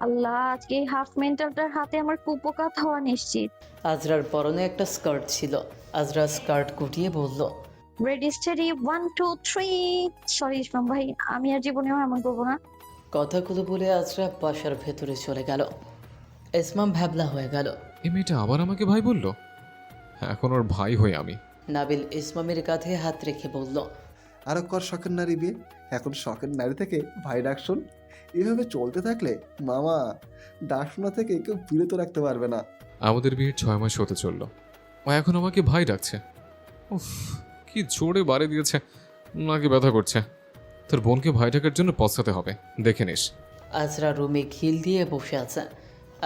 আল্লাহ, আজকে এই হাফ মেন্টালটার হাতে আমার কুপোকাত হওয়া নিশ্চিত। আজরার পরনে একটা স্কার্ট ছিল। আজরা স্কার্ট গুটিয়ে বলল, রেডি স্টেডি 1 2 3। সরি ইসমাম ভাই, আমি আর জীবনেও এমন করবো না। কথাগুলো বলে আজরা বাসার ভেতরে চলে গেল। ইসমাম ভ্যাবলা হয়ে গেল। এই মেয়েটা আবার আমাকে ভাই বলল। এখন ওর ভাই হই আমি। নাবিল ইসমামের কাঁধে হাত রেখে বলল, আরো কর শখের নারী বিয়ে। এখন শখের নারী থেকে ভাই ডাক শুন। এভাবে চলতে থাকলে মামা ডাক শোনা থেকে কেউ বিরত রাখতে পারবে না। আমাদের বিয়ের 6 মাস হতে চলল, ও এখন আমাকে ভাই ডাকছে। উফ, কি জোরে বাড়ি দিয়েছে, নাকি ব্যথা করছে। তোর বোনকে ভাই ডাকার জন্য পস্তাতে হবে, দেখে নিস। আজরা রুমে খিল দিয়ে বসে আছে।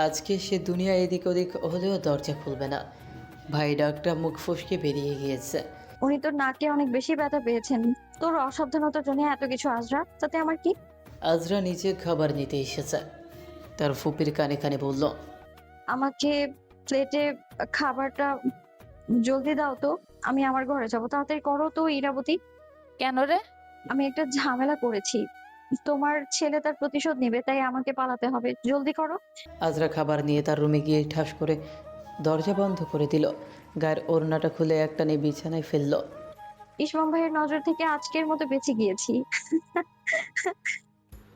আজকে সে দুনিয়া এদিক ওদিক হলেও দরজা খুলবে না। ভাই ডাকটা মুখ ফসকে বেরিয়ে গিয়েছে। উনি তো নাকে অনেক বেশি ব্যথা পেয়েছেন। তোর অসাবধানতার জন্য এত কিছু আজরা, তাতে আমার কি? আজরা নিচে খাবার নিতে এসেছে। তার ফুপির কানে কানে বলল, আমাকে প্লেটে খাবারটা জলদি দাও তো। আমি আমার ঘরে যাবো, তাড়াতাড়ি করো তো ইরাবতী। কেন রে? আমি একটা ঝামেলা করেছি। তোমার ছেলে তার প্রতিশোধ নেবে, তাই আমাকে পালাতে হবে, জলদি করো। আজরা খাবার নিয়ে তার রুমে গিয়ে ঠাস করে দরজা বন্ধ করে দিল। গায়ের ওড়নাটা খুলে একটানে বিছানায় ফেলল। ইসমাম ভাইয়ের নজর থেকে আজকের মতো বেঁচে গিয়েছি।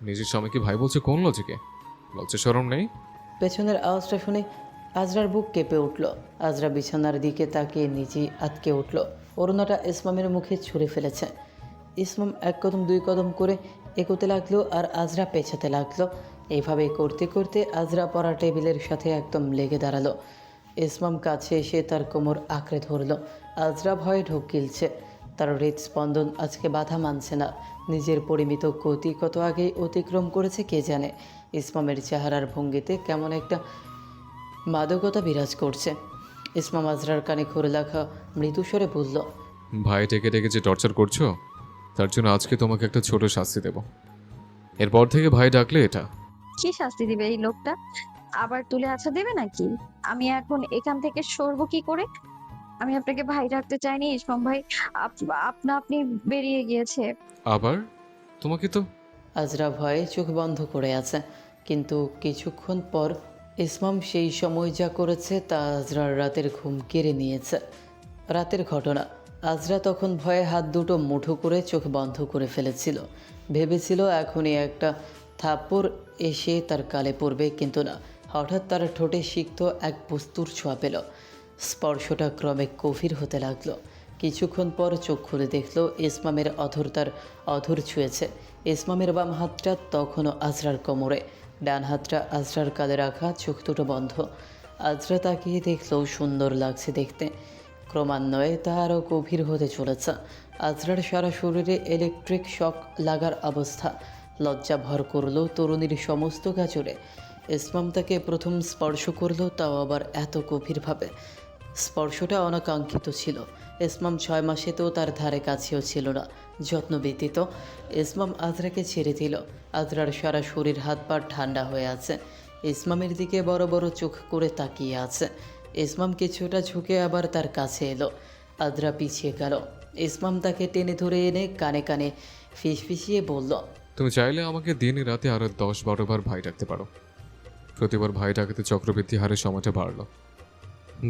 নিজের স্বামীকে ভাই বলছে কোন লজিকে? লজ্জা শরম নেই? পেছনের আওয়াজটা শুনে আজরার বুক কেঁপে উঠল। আজরা বিছানার দিকে তাকিয়ে নিজেই আটকে উঠল। ওড়নাটা ইসমামের মুখে ছুঁড়ে ফেলেছে। ইসমাম এক কদম দুই কদম করে এগোতে লাগলো আর আজরা পেছাতে লাগলো। এইভাবে করতে করতে আজরা পড়া টেবিলের সাথে একদম লেগে দাঁড়ালো। ইসমাম কাছে এসে তার কোমর আঁকড়ে ধরলো। আজরা ভয়ে ঢোক গিলছে। তার হৃদস্পন্দন আজকে বাধা মানছে না। নিজের পরিমিত গতি কত আগেই অতিক্রম করেছে কে জানে। ইসমামের চেহারার ভঙ্গিতে কেমন একটা মাদকতা বিরাজ করছে। ইসমাম আজরার কানে খুরে রাখা মৃদুস্বরে বলল, ভাই ডেকে ডেকে যে টর্চার করছো, তার জন্য আজকে তোমাকে একটা ছোট শাস্তি দেব। এরপর থেকে ভাই ডাকলে এটা। কি শাস্তি দিবে এই লোকটা? আবার তুলে আছা দেবে নাকি? আমি এখন এখান থেকে সরবো কি করে? আমি আপনাকে ভাই রাখতে চাইনি ইসমাম ভাই। আপনা আপনি বেরিয়ে গিয়েছে। আবার তোমাকে তো আজরা ভয়ে চোখ বন্ধ করে আছে। কিন্তু কিছুক্ষণ পর ইসমাম সেই সময় যা করেছে তা আজরার রাতের ঘুম কেড়ে নিয়েছে। রাতের ঘটনা। আজরা তখন ভয়ে হাত দুটো মুঠো করে চোখ বন্ধ করে ফেলেছিল। ভেবেছিল এখনই একটা থাপ্পড় এসে তার গালে পড়বে, কিন্তু না। হঠাৎ তার ঠোঁটে সিক্ত এক বস্তুর ছোঁয়া পেল। স্পর্শটা ক্রমে গভীর হতে লাগলো। কিছুক্ষণ পর চোখ খুলে দেখল ইসমামের অধর তার অধর ছুঁয়েছে। ইসমামের বাম হাতটা তখনও আজরার কোমরে, ডান হাতটা আজরার কাঁধে রাখা, চোখ দুটো বন্ধ। আজরা তাকিয়ে দেখলেও সুন্দর লাগছে দেখতে। ক্রমান্বয়ে তা আরও গভীর হতে চলেছে। আজরার সারা শরীরে ইলেকট্রিক শক লাগার অবস্থা। লজ্জা ভর করলো তরুণীর সমস্ত গাজরে। ইসমাম তাকে প্রথম স্পর্শ করলো, তাও আবার এত গভীরভাবে। স্পর্শটা অনাকাঙ্ক্ষিত ছিল। ইসমাম 6 মাসে তো তার ধারে কাছেও ছিল না। যত্ন ব্যতীত ইসমাম আজরাকে ছেড়ে দিল। আজরার সারা শরীর হাত পা ঠান্ডা হয়ে আছে। ইসমামের দিকে বড় বড় চোখ করে তাকিয়ে আছে। ইসমাম কিছুটা ঝুঁকে আবার তার কাছে এলো। আজরা পিছিয়ে গেল। ইসমাম তাকে টেনে ধরে এনে কানে কানে ফিসফিসিয়ে বলল, তুমি চাইলে আমাকে দিনে রাতে আরো 10-12 বার ভাই ডাকতে পারো। প্রতিবার ভাই ডাকাতে চক্রবৃদ্ধি হারে সময়টা বাড়লো।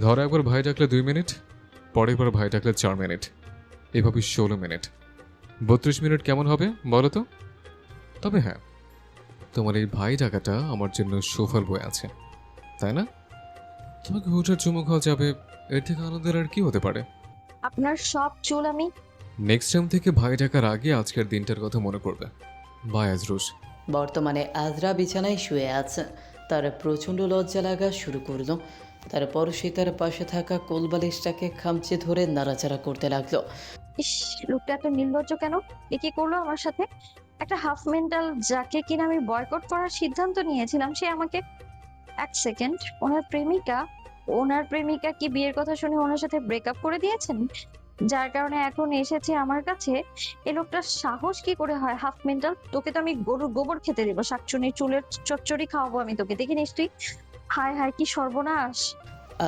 ধরো একবার ভাই ডাকলে 2 মিনিট, পরের বার ভাই ডাকলে 4 মিনিট, এভাবে 16 মিনিট। 32 মিনিট কেমন হবে বলো তো? তবে হ্যাঁ, তোমার এই ভাই ডাকাটা আমার জন্য সুফল বয়ে আছে, তাই না? তোমাকে হুটার চুমু খাওয়া যাবে, এর থেকে আনন্দের আর কি হতে পারে? আপনার সব চুল আমি। নেক্সট টাইম থেকে ভাই ডাকার আগে আজকের দিনটার কথা মনে করবে। বাই আজরুস। বর্তমানে আজরা বিছানায় শুয়ে আছে। তার প্রচণ্ড লজ্জা লাগা শুরু করলো। তারপর সে তার পাশে থাকা কোলবালিশটাকে খামচে ধরে নাড়াচাড়া করতে লাগলো। ইস, লোকটা এত নির্লজ্জ কেন? এ কি করলো আমার সাথে? একটা হাফ মেন্টাল যাকে কিনা আমি বয়কট করার সিদ্ধান্ত নিয়েছিলাম, সে আমাকে... এক সেকেন্ড, ওনার প্রেমিকা কি বিয়ের কথা শুনে ওনার সাথে ব্রেকআপ করে দিয়েছেন? যার কারণে এখন এসেছে আমার কাছে। এ লোকটার সাহস কি করে হয়? হাফ মেন্টাল, তোকে তো আমি গরুর গোবর খেতে দেবো, শাকচুনি চুলের চচ্চড়ি খাওয়াবো আমি তোকে, দেখি নিশ্চয়ই। হায় হায়, কি সর্বনাশ!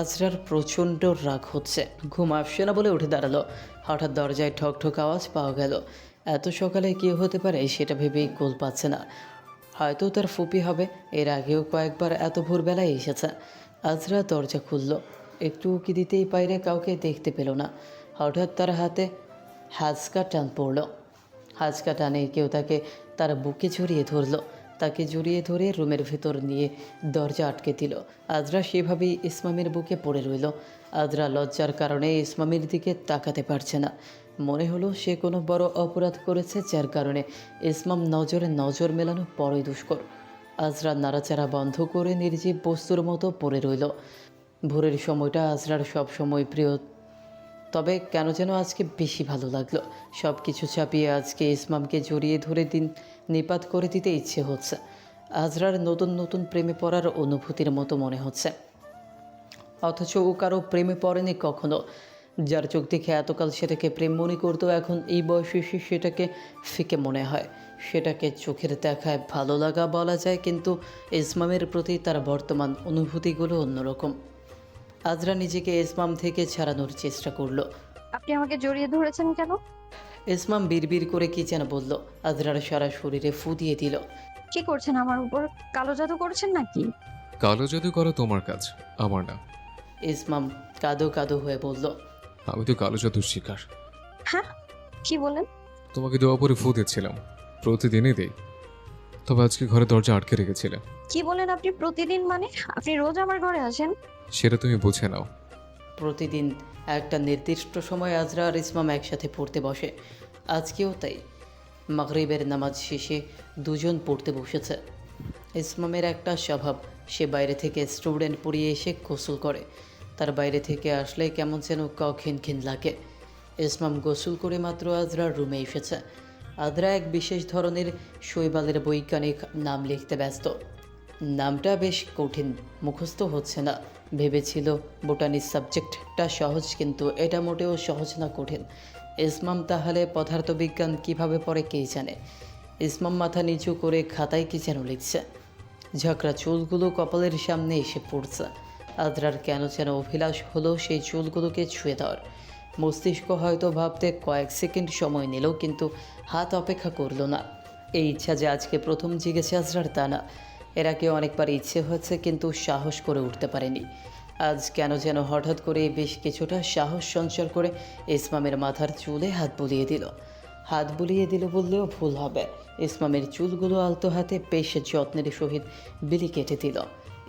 আজরার প্রচণ্ড রাগ হচ্ছে, ঘুম আসছে না বলে উঠে দাঁড়ালো। হঠাৎ দরজায় ঠক ঠক আওয়াজ পাওয়া গেল। এত সকালে কি হতে পারে সেটা ভেবেই গোল পাচ্ছে না। হয়তো তার ফুপি হবে। এর আগেও কয়েকবার এত ভোরবেলায় এসেছে। আজরা দরজা খুলল, একটু উকি দিতেই বাইরে কাউকে দেখতে পেল না। হঠাৎ তার হাতে হাঁচকা টান পড়ল। হাঁচকা টানে কেউ তাকে তার বুকে জড়িয়ে ধরল। তাকে জড়িয়ে ধরে রুমের ভেতর নিয়ে দরজা আটকে দিল। আজরা সেভাবেই ইসমামের বুকে পড়ে রইল। আজরা লজ্জার কারণে ইসমামের দিকে তাকাতে পারছে না। মনে হলো সে কোনো বড় অপরাধ করেছে, যার কারণে ইসমাম নজরে নজর মেলানো বড়ই দুষ্কর। আজরা নাড়াচাড়া বন্ধ করে নির্জীব বস্তুর মতো পড়ে রইল। ভোরের সময়টা আজরার সব সময় প্রিয়, তবে কেন যেন আজকে বেশি ভালো লাগলো। সব কিছু ছাপিয়ে আজকে ইসমামকে জড়িয়ে ধরে দিন নিপাত করে দিতে ইচ্ছে হচ্ছে। আজরার নতুন নতুন প্রেমে পড়ার অনুভূতির মতো মনে হচ্ছে, অথচ ও কারো প্রেমে পড়েনি কখনো। যার চোখ দেখে এতকাল সেটাকে প্রেম মনে করতো, এখন এই বয়সে এসে সেটাকে ফিকে মনে হয়। সেটাকে চোখের দেখায় ভালো লাগা বলা যায়, কিন্তু ইসমামের প্রতি তার বর্তমান অনুভূতিগুলো অন্যরকম। আজরা নিজেকে ইসমাম থেকে ছাড়ানোর চেষ্টা করলো। আপনি আমাকে জড়িয়ে ধরেছেন কেন? ইসমাম বিড়বিড় করে কি যেন বলল। আজরার সারা শরীরে ফু দিয়ে দিল। কি করছেন আমার উপর? কালো জাদু করছেন নাকি? কালো জাদু করা তোমার কাজ, আমার না। ইসমাম কাঁদো কাঁদো হয়ে বলল। আমি তো কালো জাদুর শিকার। হ্যাঁ, কি বলেন? তোমাকে দোয়া পরে ফু দিচ্ছিলাম, প্রতিদিনই দেই। তবে আজকে ঘরে দরজা আটকে রেখেছিলে। কি বলেন আপনি? প্রতিদিন মানে আপনি রোজ আমার ঘরে আসেন? সেটা তুমি বুঝে নাও। প্রতিদিন একটা নির্দিষ্ট সময় আজরা আর ইসমাম একসাথে পড়তে বসে। আজকেও তাই। মাগরিবের নামাজ শেষে দুজন পড়তে বসেছে। ইসমামের একটা স্বভাব, সে বাইরে থেকে স্টুডেন্ট পড়িয়ে এসে গোসল করে। তার বাইরে থেকে আসলে কেমন যেন খিনখিন লাগে। ইসমাম গোসল করে মাত্র আজরার রুমে এসেছে। আজরা এক বিশেষ ধরনের শৈবালের বৈজ্ঞানিক নাম লিখতে ব্যস্ত। নামটা বেশ কঠিন, মুখস্থ হচ্ছে না। ভেবেছিল বোটানি সাবজেক্টটা সহজ, কিন্তু এটা মোটেও সহজ না, কঠিন। ইসমাম তাহলে পদার্থবিজ্ঞান কিভাবে পড়ে কে জানে। ইসমাম মাথা নিচু করে খাতায় কি যেন লিখছে। ঝাঁকড়া চুলগুলো কপালের সামনে এসে পড়ছে। আদ্রার কেন যেন অভিলাষ হলো সেই চুলগুলোকে ছুঁয়ে দেওয়ার। মস্তিষ্ক হয়তো ভাবতে কয়েক সেকেন্ড সময় নিল, কিন্তু হাত অপেক্ষা করলো না। এই ইচ্ছা যে আজকে প্রথম জেগেছে আজরার, তা না। এর আগে অনেকবার ইচ্ছে হয়েছে, কিন্তু সাহস করে উঠতে পারেনি। আজ কেন যেন হঠাৎ করে বেশ কিছুটা সাহস সঞ্চার করে ইসমামের মাথার চুলে হাত বুলিয়ে দিল। হাত বুলিয়ে দিল বললেও ভুল হবে। ইসমামের চুলগুলো আলতো হাতে বেশ যত্নের সহিত বিলি কেটে দিল।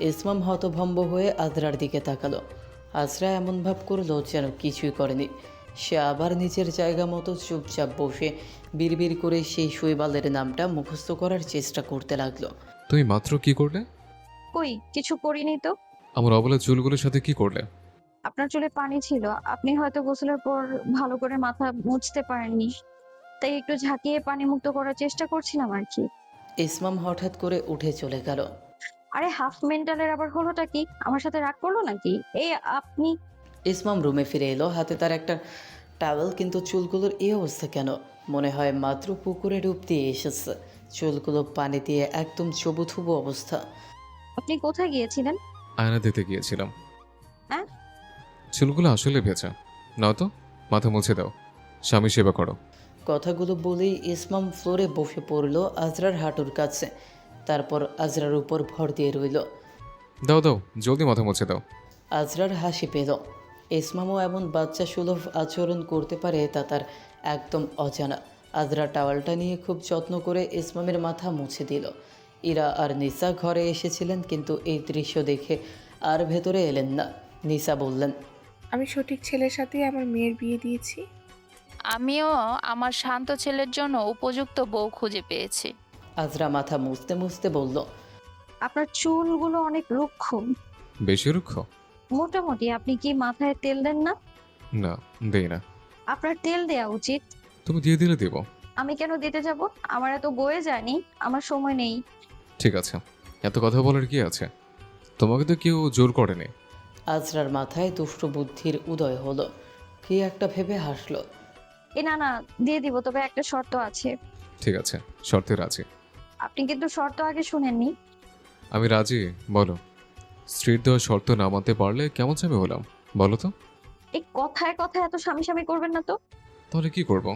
ইসমাম হতভম্ব হয়ে আজরার দিকে তাকালো। আজরা এমন ভাব করলো যেন কিছুই করেনি। সে আবার নিজের জায়গা মতো চুপচাপ বসে বিড়বিড় করে সেই শৈবালের নামটা মুখস্থ করার চেষ্টা করতে লাগলো। তুমি মাত্র কি করলে? কই, কিছু করিনি তো। আমার অবলা চুলগুলোর সাথে কি করলে? আপনার চুলে পানি ছিল, আপনি হয়তো গোসলের পর ভালো করে মাথা মুছতে পারেননি, তাই একটু ঝাঁকিয়ে পানি মুক্ত করার চেষ্টা করছিলাম আর কি। ইসমাম হঠাৎ করে উঠে চলে গেল। আরে হাফ মেন্টালের আবার হলোটা কি? আমার সাথে রাগ করলো নাকি? এই আপনি। ইসমাম রুমে ফিরে এলো, হাতে তার একটা টাওয়েল, কিন্তু চুলগুলোর এই অবস্থা কেন? মনে হয় মাত্র পুকুরে ডুব দিয়ে এসেছে। চুলগুলো পানি দিয়ে একদম চবুথুবু অবস্থা। আপনি কোথায় গিয়েছিলেন? আয়না দিতে গিয়েছিলাম। হ্যাঁ? চুলগুলো আসলে ভেজা, নাও তো, মাথা মুছে দাও, স্বামী সেবা করো। কথাগুলো বলেই ইসমাম ফ্লোরে বসে পড়ল আজরার হাঁটুর কাছে। তারপর আজরার উপর ভর দিয়ে রইল। দাও দাও, জলদি মাথা মুছে দাও। আজরার হাসি পেল। ইসমামও এমন বাচ্চা সুলভ আচরণ করতে পারে তা তার একদম অজানা। আজরা টাওয়ালটা নিয়ে খুব যত্ন করে ইসমামের মাথা মুছে দিল। ইরা আর নিসা ঘরে এসেছিলেন, কিন্তু এই দৃশ্য দেখে আর ভেতরে এলেন না। নিসা বললেন, আমি সঠিক ছেলের সাথেই আমার মেয়ের বিয়ে দিয়েছি। আমিও আমার শান্ত ছেলের জন্য উপযুক্ত বউ খুঁজে পেয়েছি। আজরা মাথা মুছতে মুছতে বলল, আপনার চুলগুলো অনেক রুক্ষ। বেশি রুক্ষ? মোটামুটি। আপনি কি মাথায় তেল দেন না? না, দেই না। আপনার তেল দেয়া উচিত। তুমি দিয়ে দিলে দেব। আমি কেন দিতে যাব? আমার এত বয়ে যায়নি, আমার সময় নেই। ঠিক আছে, এত কথা বলার কি আছে? তোমাকে তো কেউ জোর করেনি। আজরার মাথায় দুষ্ট বুদ্ধির উদয় হলো। কি একটা ভেবে হাসলো। না না, দিয়ে দিব, তবে একটা শর্ত আছে। ঠিক আছে, শর্তে রাজি। আপনি কিন্তু শর্ত আগে শুনেননি। আমি রাজি, বলো। স্ত্রীর দেওয়া শর্ত না মানতে পারলে কেমন স্বামী হলাম বলো তো? এই কথায় কথায় এত স্বামী স্বামী করবেন না তো। তাহলে কি করব?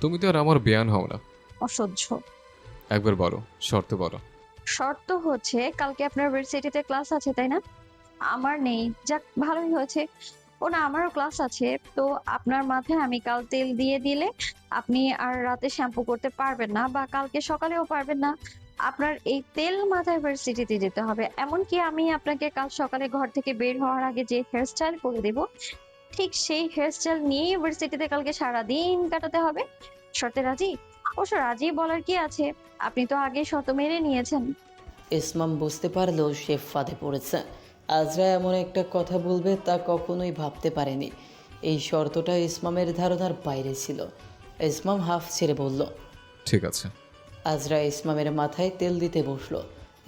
তুমি তো আর আমার বেয়ান হও না। অসহ্য। একবার বলো, শর্ত বলো। শর্ত হচ্ছে কালকে আপনার ভার্সিটিতে ক্লাস আছে তাই না? আমার নেই। যাক ভালোই হয়েছে। ও না আমারও ক্লাস আছে। তো আপনার মাথায় আমি কাল তেল দিয়ে দিলে আপনি আর রাতে শ্যাম্পু করতে পারবেন না বা কালকে সকালেও পারবেন না। আপনার এই তেল মাথায় ভার্সিটিতে যেতে হবে। এমনকি আমি আপনাকে কাল সকালে ঘর থেকে বের হওয়ার আগে যে হেয়ার স্টাইল করে দেব, ঠিক সেই হেয়ার স্টাইল নিয়েই ভার্সিটিতে কালকে সারাদিন কাটাতে হবে। শর্তে রাজি? অবশ্য রাজি বলার কি আছে? আপনি তো আগেই শর্ত মেনে নিয়েছেন। ইসমাম বুঝতে পারলো সে ফাঁদে পড়েছে। আজরা এমন একটা কথা বলবে তা কখনোই ভাবতে পারেনি। এই শর্তটা ইসমামের ধারণার বাইরে ছিল। ইসমাম হাফ ছেড়ে বলল, ঠিক আছে। আজরা ইসমামের মাথায় তেল দিতে বসলো।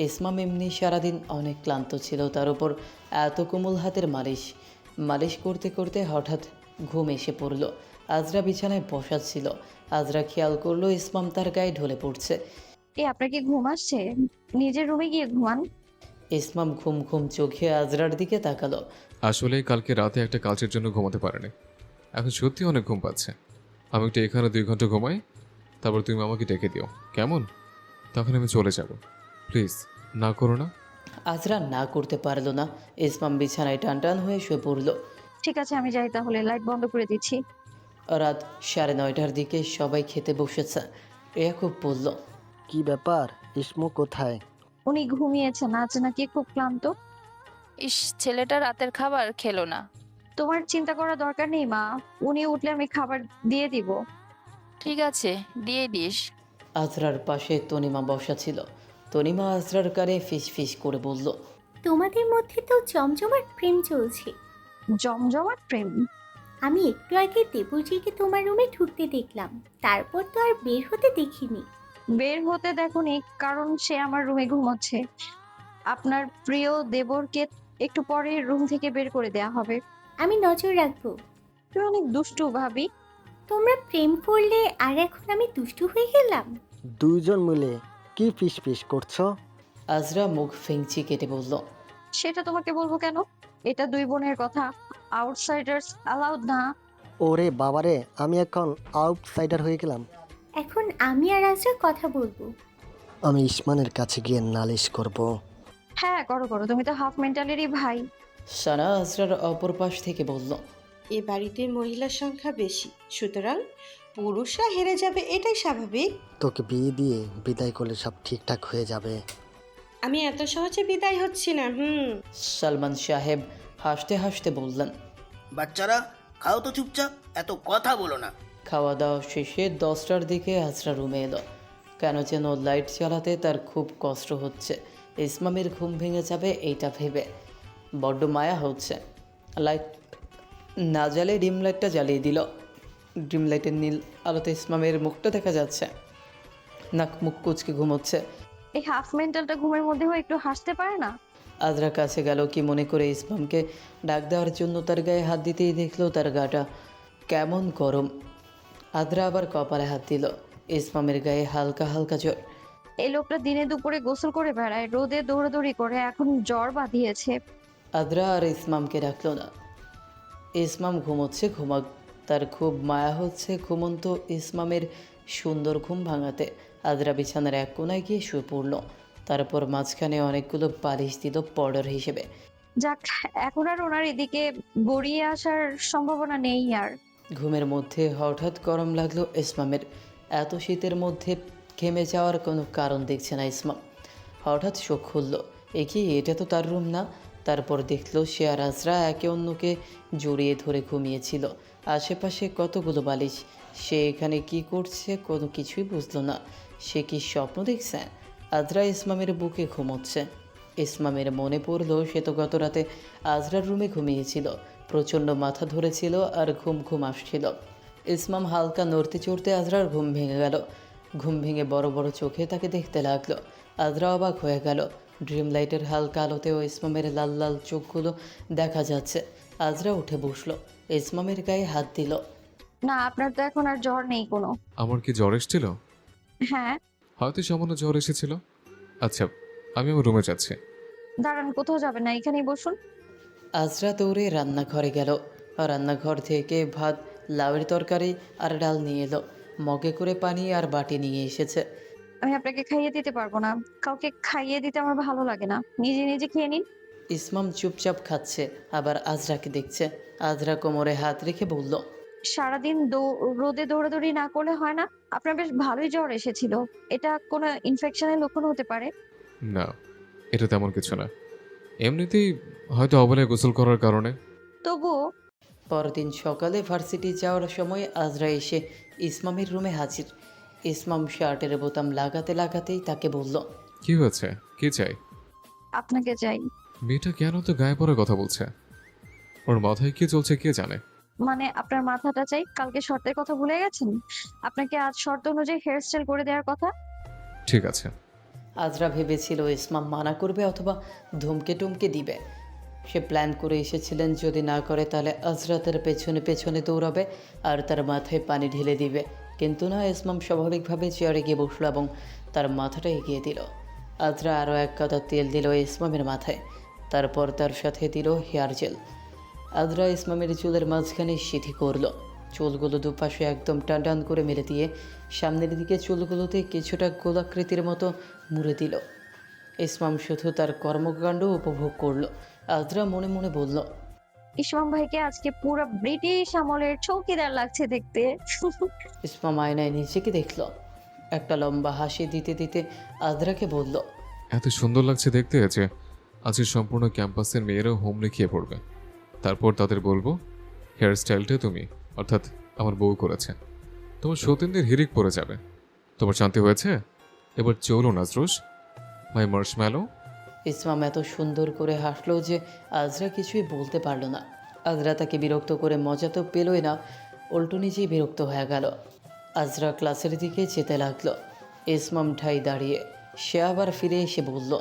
ইসমাম এমনি সারাদিন অনেক ক্লান্ত ছিল, তার উপর এত কোমল হাতের মালিশ মালিশ করতে করতে হঠাৎ ঘুম এসে পড়ল। আজরা বিছানায় বসা ছিল। আজরা খেয়াল করলো ইসমাম তার গায়ে ঢলে পড়ছে। আপনার কি ঘুম আসছে? নিজের রুমে গিয়ে ঘুমান। ইসমাম ঘুম ঘুম চোখে আজরার দিকে তাকালো। আসলে কালকে রাতে একটা কাজের জন্য ঘুমাতে পারিনি। এখন সত্যি অনেক ঘুম পাচ্ছে। আমি একটু এখানে 2 ঘন্টা ঘুমাই, তারপর তুমি আমাকে ডেকে দিও, কেমন? তখন আমি চলে যাব। প্লিজ না করো না। আজরা না করতে পারলো না। ইসমাম বিছানায় টান টান হয়ে শুয়ে পড়ল। ঠিক আছে আমি যাই তাহলে, লাইট বন্ধ করে দিচ্ছি। রাত 9:30টার দিকে সবাই খেতে বসেছে। ইয়াকুব বলল, কি ব্যাপার, ইসমু কোথায়? উনি ঘুমিয়েছেন, আজ নাকি খুব ক্লান্ত। ইস, ছেলেটা রাতের খাবার খেলো না। তোমার চিন্তা করার দরকার নেই মা, উনি উঠলে আমি খাবার দিয়ে দিব। ঠিক আছে, দিয়ে দিস। আজরার পাশে তনিমা বসা ছিল। তনিমা আজরার কানে ফিস ফিস করে বলল, তোমাদের মধ্যে তো জমজমাট প্রেম চলছে। জমজমাট প্রেম? আমি একটু আগে দেবজিকে তোমার রুমে ঢুকতে দেখলাম, তারপর তো আর বের হতে দেখিনি। বের হতে দেখুনি কারণ সে আমার রুমে ঘুমোচ্ছে। আপনার প্রিয় দেবরকে একটু পরে রুম থেকে বের করে দেয়া হবে। আমি নজর রাখবো। তুমি অনেক দুষ্টু ভাবি। তোমরা প্রেম করলে আর এখন আমি দুষ্টু হয়ে গেলাম? দুইজন মিলে কি ফিস ফিস করছো? আজরা মুখ ফেংচি কেটে বলল, সেটা তোমাকে বলবো কেন? এটা দুই বোনের কথা, আউটসাইডার্স অ্যালাউড না। ওরে বাবারে, আমি এখন আউটসাইডার হয়ে গেলাম। এখন আমি আর আজরা কথা বলবো। আমি ইসমানের কাছে গিয়ে নালিশ করব। হ্যাঁ করো করো, তুমি তো হাফ মেন্টালেরই ভাই। সানা আজরার অপর পাশ থেকে বলল, এ বাড়িতে মহিলার সংখ্যা বেশি, সুতরাং পুরুষরা হেরে যাবে, এটাই স্বাভাবিক। তোকে বিয়ে দিয়ে বিদায় করলে সব ঠিকঠাক হয়ে যাবে। আমি এত সহজে বিদায় হচ্ছি না। সালমান সাহেব হাসতে হাসতে বললেন, বাচ্চারা খাও তো চুপচাপ, এত কথা বলো না। খাওয়া দাওয়া শেষে 10টার দিকে আজরা রুমে এলো। কেন যেন লাইট জ্বালাতে তার খুব কষ্ট হচ্ছে। ইসমামের ঘুম ভেঙে যাবে এইটা ভেবে বড্ড মায়া হচ্ছে। লাইট না জ্বালে ডিম লাইটটা জ্বালিয়ে দিল। ডিম লাইটের নীল আলোতে ইসমামের মুখটা দেখা যাচ্ছে। নাক মুখ কুচকে ঘুমোচ্ছে। এই হাফ মেন্টালটা ঘুমের মধ্যেও একটু হাসতে পারে না? আজরা কাছে গেল কি মনে করে ইসমামকে ডাক দেওয়ার জন্য, তার গায়ে হাত দিতেই দেখলো তার গাটা কেমন গরম। আদ্রা আবার কপালে হাত দিল। ইসমামের গায়ে হালকা হালকা জ্বর। এই লোকটা দিনে দুপুরে গোসল করে বেড়ায়, রোদে দৌড়াদৌড়ি করে, এখন জ্বর বাঁধিয়েছে। আদ্রা আর ইসমামকে ডাকলো না। ইসমাম ঘুমোচ্ছে, ঘুমাক। তার খুব মায়া হচ্ছে ঘুমন্ত ইসমামের সুন্দর ঘুম ভাঙাতে। আদ্রা বিছানার এক কোনায় গিয়ে শুয়ে পড়ল। তারপর মাঝখানে অনেকগুলো বালিশ দিল পর্ডার হিসেবে। যাক, এখন আর ওনার এদিকে গড়িয়ে আসার সম্ভাবনা নেই আর। ঘুমের মধ্যে হঠাৎ গরম লাগলো ইসমামের। এত শীতের মধ্যে ঘেমে যাওয়ার কোনো কারণ দেখছে না ইসমাম। হঠাৎ চোখ খুলল, এটা তো তার রুম না। তারপর দেখলো সে আর আজরা একে অন্যকে জড়িয়ে ধরে ঘুমিয়েছিল। আশেপাশে কতগুলো বালিশ। সে এখানে কি করছে কোনো কিছুই বুঝলো না। সে কি স্বপ্ন দেখছে? আজরা ইসমামের বুকে ঘুমোচ্ছে। ইসমামের মনে পড়লো সে তো গত রাতে আজরার রুমে ঘুমিয়েছিল। প্রচণ্ড মাথা ধরেছিল আর ঘুম ঘুম আসছিল। ইসমাম হালকা নড়তে চড়তে আজরার ঘুম ভেঙে গেল। ঘুম ভেঙে বড় বড় চোখে তাকে দেখতে লাগলো। আজরা অবাক হয়ে গেল। ড্রিম লাইটের হালকা আলোতেও ইসমামের লাল লাল চোখগুলো দেখা যাচ্ছে। আজরা উঠে বসলো, ইসমামের গায়ে হাত দিল। না, আপনার তো এখন আর জ্বর নেই কোনো। আমার কি জ্বর এসেছিল? হ্যাঁ। হয়তো সামান্য জ্বর এসেছিল। আচ্ছা, আমি আমার রুমে যাচ্ছি। দাঁড়ান, কোথাও যাবেন না, এখানেই বসুন। আজরা দৌড়ে রান্নাঘরে গেল। রান্নাঘর থেকে ভাত, লাউয়ের তরকারি আর ডাল নিয়ে এলো। মগে করে পানি আর বাটি নিয়ে এসেছে। আমি আপনাকে খাইয়ে দিতে পারবো না। কাউকে খাইয়ে দিতে আমার ভালো লাগে না। নিজে নিজে খেয়ে নিন। ইসমাম চুপচাপ খাচ্ছে, আবার আজরাকে দেখছে। আজরা কোমরে হাত রেখে বলল, সারাদিন রোদে দৌড়াদৌড়ি না করলে হয় না? আপনার বেশ ভালোই জ্বর এসেছিল। এটা কোনো ইনফেকশনের লক্ষণ হতে পারে। না, এটা তেমন কিছু না। এমনিতেই হয়তো অবলায় গোসল করার কারণে। তবুও পরদিন সকালে ভার্সিটি যাওয়ার সময় আজরা এসে ইসমামের রুমে হাজির। ইসমাম শার্টের বোতাম লাগাতে লাগাতেই তাকে বলল, কি হয়েছে? কি চাই? আপনাকে চাই। মেয়েটা কেন তো গায়ে পড়ে কথা বলছে? ওর মাথায় কি চলছে কে জানে। মানে আপনার মাথাটা চাই। কালকে শর্তের কথা ভুলে গেছেন? আপনাকে আজ শর্ত অনুযায়ী হেয়ার স্টাইল করে দেওয়ার কথা। ঠিক আছে। আজরা ভেবেছিল ইসমাম মানা করবে অথবা ধমকে টমকে দিবে। সে প্ল্যান করে এসেছিলেন যদি না করে তাহলে আজরাতের পেছনে পেছনে দৌড়াবে আর তার মাথায় পানি ঢেলে দিবে। কিন্তু না, ইসমাম স্বাভাবিকভাবে চেয়ারে গিয়ে বসলো এবং তার মাথাটা এগিয়ে দিল। আজরা আরও এক কাঁটা তেল দিল ইসমামের মাথায়, তারপর তার সাথে দিল হেয়ার জেল। আজরা ইসমামের চুলের মাঝখানে সিঁথি করলো। চুলগুলো দুপাশে একদম টান টান করে মেরে দিয়ে সামনের দিকে চুলগুলোতে কিছুটা গোলাকৃতির মতো মুড়ে দিল। ইসমাম শুধু তার কর্মকাণ্ড উপভোগ করলো। আজরা মনে মনে বলল, ইসমাম ভাইকে আজকে পুরো ব্রিটিশ আমলের চৌকিদার লাগছে দেখতে। ইসমাম আয়নায় নিজেকে দেখল। একটা লম্বা হাসি দিতে দিতে আজরাকে বলল, এত সুন্দর লাগছে দেখতে যে আজকে সম্পূর্ণ ক্যাম্পাসের মেয়েরাও হোম লিখিয়ে পড়বে। তারপর তাদের বলবো হেয়ার স্টাইলটা তুমি, অর্থাৎ আমার বউ করেছে। তোমার সতীনদের হিরিক পড়ে যাবে। তোমার শান্তি হয়েছে? এবার চলো নাজরুস, মাই মার্শম্যালো। ইসমাম এত সুন্দর করে হাসলো যে আজরা কিছুই বলতে পারল না। আজরা তাকে বিরক্ত করে মজা তো পেলই না, উল্টো নিজেই বিরক্ত হয়ে গেল। আজরা ক্লাসের দিকে যেতে লাগলো। ইসমাম ঠাই দাঁড়িয়ে। সে আবার ফিরে এসে বলল,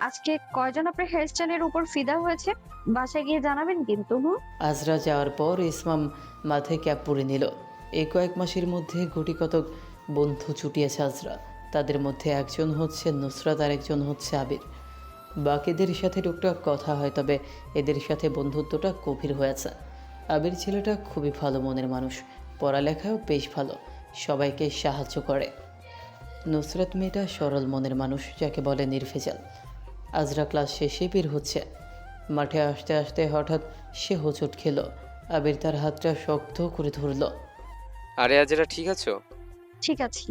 আজকে কয়জন আপনার হেয়ার স্টাইলের উপর ফিদা হয়েছে বাসায় গিয়ে জানাবেন কিন্তু। আজরা যাওয়ার পর ইসমাম মাথায় ক্যাপ পরে নিল। এই কয়েক মাসের মধ্যে গুটি কতক বন্ধু ছুটিয়েছে আজরা। তাদের মধ্যে একজন হচ্ছে নুসরাত আর একজন হচ্ছে আবির। বাকিদের সাথে টুকটাক কথা হয়, তবে এদের সাথে বন্ধুত্বটা গভীর হয়েছে। আবির ছেলেটা খুবই ভালো মনের মানুষ, পড়ালেখাও বেশ ভালো, সবাইকে সাহায্য করে। নুসরাত মেয়েটা সরল মনের মানুষ, যাকে বলে নির্ভেজাল। আজরা ক্লাস শেষে বের হচ্ছে। মাঠে আসতে আসতে হঠাৎ সে হোঁচট খেল। আবির তার হাতটা শক্ত করে ধরল। আরে আজরা, ঠিক আছো? ঠিক আছে।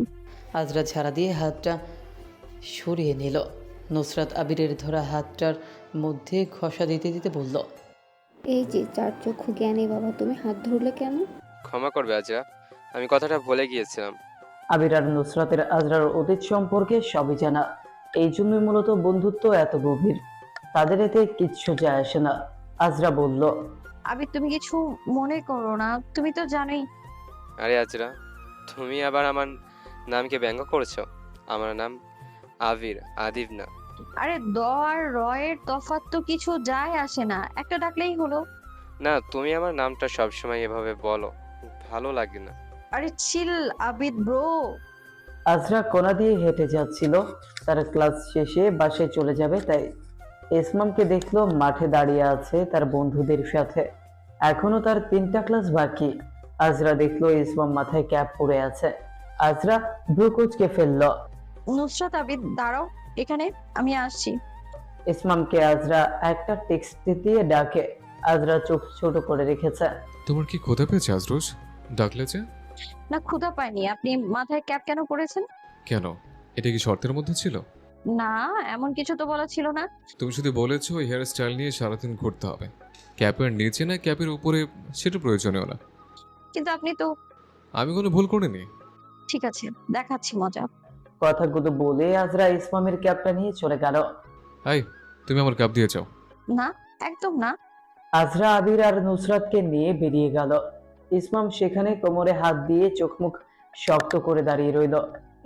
আজরা ঝাড়া দিয়ে হাতটা সরিয়ে নিল। নুসরাত আবিরের ধরা হাতটার মধ্যে ঘষা দিতে দিতে বলল, এই যে চার চক্ষু জ্ঞানী বাবা, তুমি হাত ধরলে কেন? ক্ষমা করবে আজরা, আমি কথাটা বলে গিয়েছিলাম। আবির আর নুসরাতের আজরার অতীত সম্পর্কে সবই জানা, এই জন্যই মূলত বন্ধুত্ব এত গভীর। তাদের এতে কিচ্ছু যায় আসে না। আজরা বলল, আবির তুমি কিছু মনে করো না, তুমি তো জানোই। আরে আজরা, তুমি আবার আমার নামকে ব্যঙ্গ করেছো? আমার নাম আবির, আদিব না। আরে দ আর র এর তফাৎ তো কিছু যায় আসে না, একটা ডাকলেই হলো। না, তুমি আমার নামটা সবসময় এভাবে বলো, ভালো লাগে না। আরে চিল আবিদ ব্রো। আজরা কোনা দিয়ে হেঁটে যাচ্ছিল। তার ক্লাস শেষে বাসায় চলে যাবে, তাই ইসমামকে দেখলো মাঠে দাঁড়িয়ে আছে তার বন্ধুদের সাথে। এখনো তার 3টা ক্লাস বাকি। আজরা দেখলো ইসমাম মাথায় ক্যাপ পরে আছে। আজরা ব্রু কুঁচকে ফেললো। নুসরাত আবিদ দাঁড়াও এখানে, আমি আসছি। ইসমামকে আজরা একটা টেক্সট দিয়ে ডাকে। আজরা চোখ ছোট করে রেখেছে। তোমার কি ক্ষুধা পেয়েছে আজরুস? ডাকলে যে? না ক্ষুধা পাইনি। আপনি মাথায় ক্যাপ কেন পরেছেন? কেন, এটা কি শর্তের মধ্যে ছিল? না, এমন কিছু তো বলা ছিল না। তুমি শুধু বলেছো হেয়ার স্টাইল নিয়ে সারাদিন ঘুরতে হবে, ক্যাপের নিচে না ক্যাপের উপরে, সেটা প্রয়োজনীয় না। কিন্তু আপনি তো। আমি কোনো ভুল করিনি। ঠিক আছে, দেখাচ্ছি মজা। কথাগুলো বলে আজরা ইসমামের ক্যাপটা নিয়ে চলে গেল। হাই, তুমি আমার ক্যাপ দিয়ে যাও। না, একদম না। আজরা আবির আর নুসরাতকে নিয়ে বেরিয়ে গেল। ইসমাম সেখানে কোমরে হাত দিয়ে চোখ মুখ শক্ত করে দাঁড়িয়ে রইল।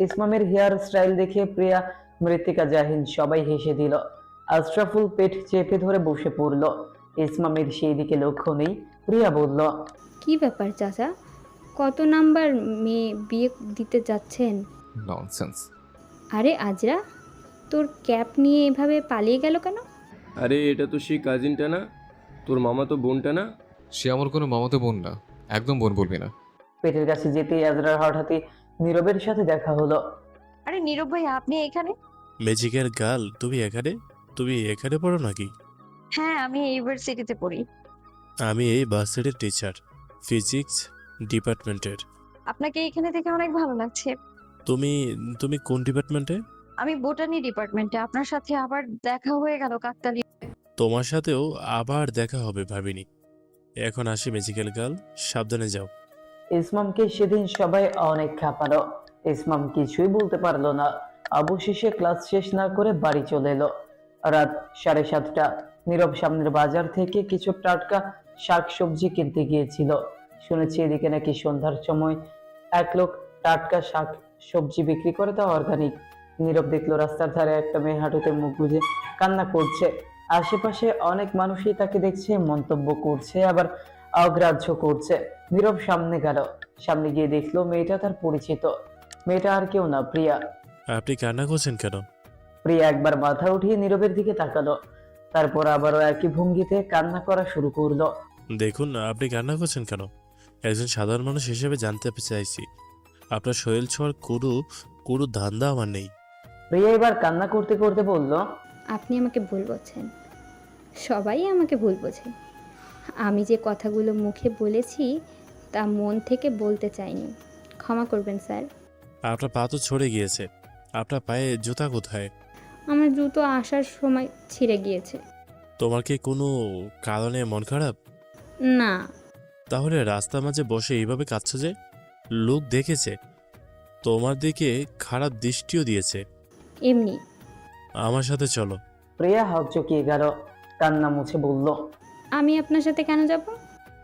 ইসমামের হেয়ার স্টাইল দেখে প্রিয়া, মৃত্তিকা, জাহিন সবাই হেসে দিল। আশরাফুল পেট চেপে ধরে বসে পড়ল। ইসমামের সেই দিকে লক্ষ্য নেই। প্রিয়া বলল, কি ব্যাপার চাচা, কত নাম্বার মেয়ে বিয়ে দিতে যাচ্ছেন? ননসেন্স। আরে আজরা, তোর ক্যাপ নিয়ে এভাবে পালিয়ে গেল কেন? আরে এটা তো সেই কাজিনটা না, তোর মামা তো বোনটা না? সে আমার কোনো মামাতো বোন না, একদম বোন বলবি না। পেটের কাছে যেতেই আজরার হঠাৎই নীরবের সাথে দেখা হলো। আরে নীরব ভাই, আপনি এখানে? ম্যাজিক্যাল গার্ল, তুমি এখানে? তুমি এখানে পড়ো নাকি? হ্যাঁ, আমি ইউনিভার্সিটিতে পড়ি। আমি এই ভার্সিটির টিচার, ফিজিক্স ডিপার্টমেন্টের। আপনাকে এখানে দেখে অনেক ভালো লাগছে। তুমি তুমি কোন ডিপার্টমেন্টে? আমি বোটানি ডিপার্টমেন্টে। আপনার সাথে আবার দেখা হয়ে গেল কাকতালি। তোমার সাথেও আবার দেখা হবে ভাবিনি। এখন আসি ম্যাজিক্যাল গার্ল, সাবধানে যাও। ইসমামকে সেদিন সবাই অনেক খাপালো। ইসমাম কিছুই বলতে পারলো না। অবশেষে ক্লাস শেষ না করে বাড়ি চলে এলো। রাত 7:30। নীরব সামনের বাজার থেকে কিছু টাটকা শাক সবজি কিনতে গিয়েছিল। শুনেছি এদিকে নাকি সন্ধ্যার সময় এক লোক টাটকা শাক সবজি বিক্রি করে, তা অর্গানিক। নীরব দেখলো রাস্তার ধারে একটা মেয়ে হাঁটুতে মুখ গুজে কান্না করছে। আশেপাশে অনেক মানুষই তাকে দেখছে, মন্তব্য করছে, আবার অগ্রাহ্য করছে। নীরব সামনে গেল। সামনে গিয়ে দেখলো মেয়েটা তার পরিচিত। মেয়েটা আর কেউ না, প্রিয়া। আপনি কান্না করছেন কেন? প্রিয়া একবার মাথা উঠিয়ে নীরবের দিকে তাকালো, তারপর আবারও একই ভঙ্গিতে কান্না করা শুরু করলো। দেখুন, আপনি কান্না করছেন কেন? একজন সাধারণ মানুষ হিসেবে জানতে চাইছি। আপনার শরীর ছোঁয়ার কোনো ধান্দা আমার নেই। প্রিয়া এবার কান্না করতে করতে বলল, আপনি আমাকে ভুল বলছেন। সবাই আমাকে ভুল বোঝে। আমি যে কথাগুলো মুখে বলেছি তা মন থেকে বলতে চাইনি। ক্ষমা করবেন স্যার। আপনার পা তো ছড়ে গিয়েছে। আপনার পায়ে জুতা কোথায়? আমার জুতো আসার সময় ছিঁড়ে গিয়েছে। তোমার কি কোনো কারণে মন খারাপ? না। তাহলে রাস্তার মাঝে বসে এইভাবে কাঁদছো যে? লোক দেখেছে, তোমার দিকে খারাপ দৃষ্টিও দিয়েছে। এমনি। আমার সাথে চলো। প্রিয়া হকচকিয়ে গেল, কান্না মুছে বলল, আমি আপনার সাথে কেন যাব?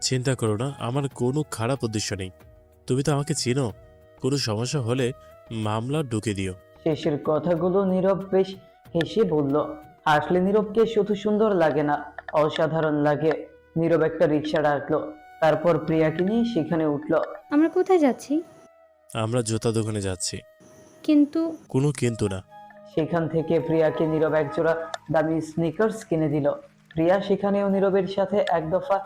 চিন্তা করো না, আমার কোনো খারাপ উদ্দেশ্য নেই। তুমি তো আমাকে চিনো। কোনো সমস্যা হলে মামলা ঢুকে দিও। শেষের কথাগুলো নীরব বেশ হেসে বলল। হাসলে নীরবকে শুধু সুন্দর লাগে না, অসাধারণ লাগে। নীরব একটা রিক্সা ডাকলো, তারপর প্রিয়াকে নিয়ে সেখানে উঠলো। আমরা কোথায় যাচ্ছি? আমরা জুতা দোকানে যাচ্ছি। কিন্তু কোনো কিন্তু না। সেখান থেকে প্রিয়াকে নীরব একজোড়া দামি স্নিকার্স কিনে দিল। প্রিয়া সেখানেও নীরবের সাথে এক দফা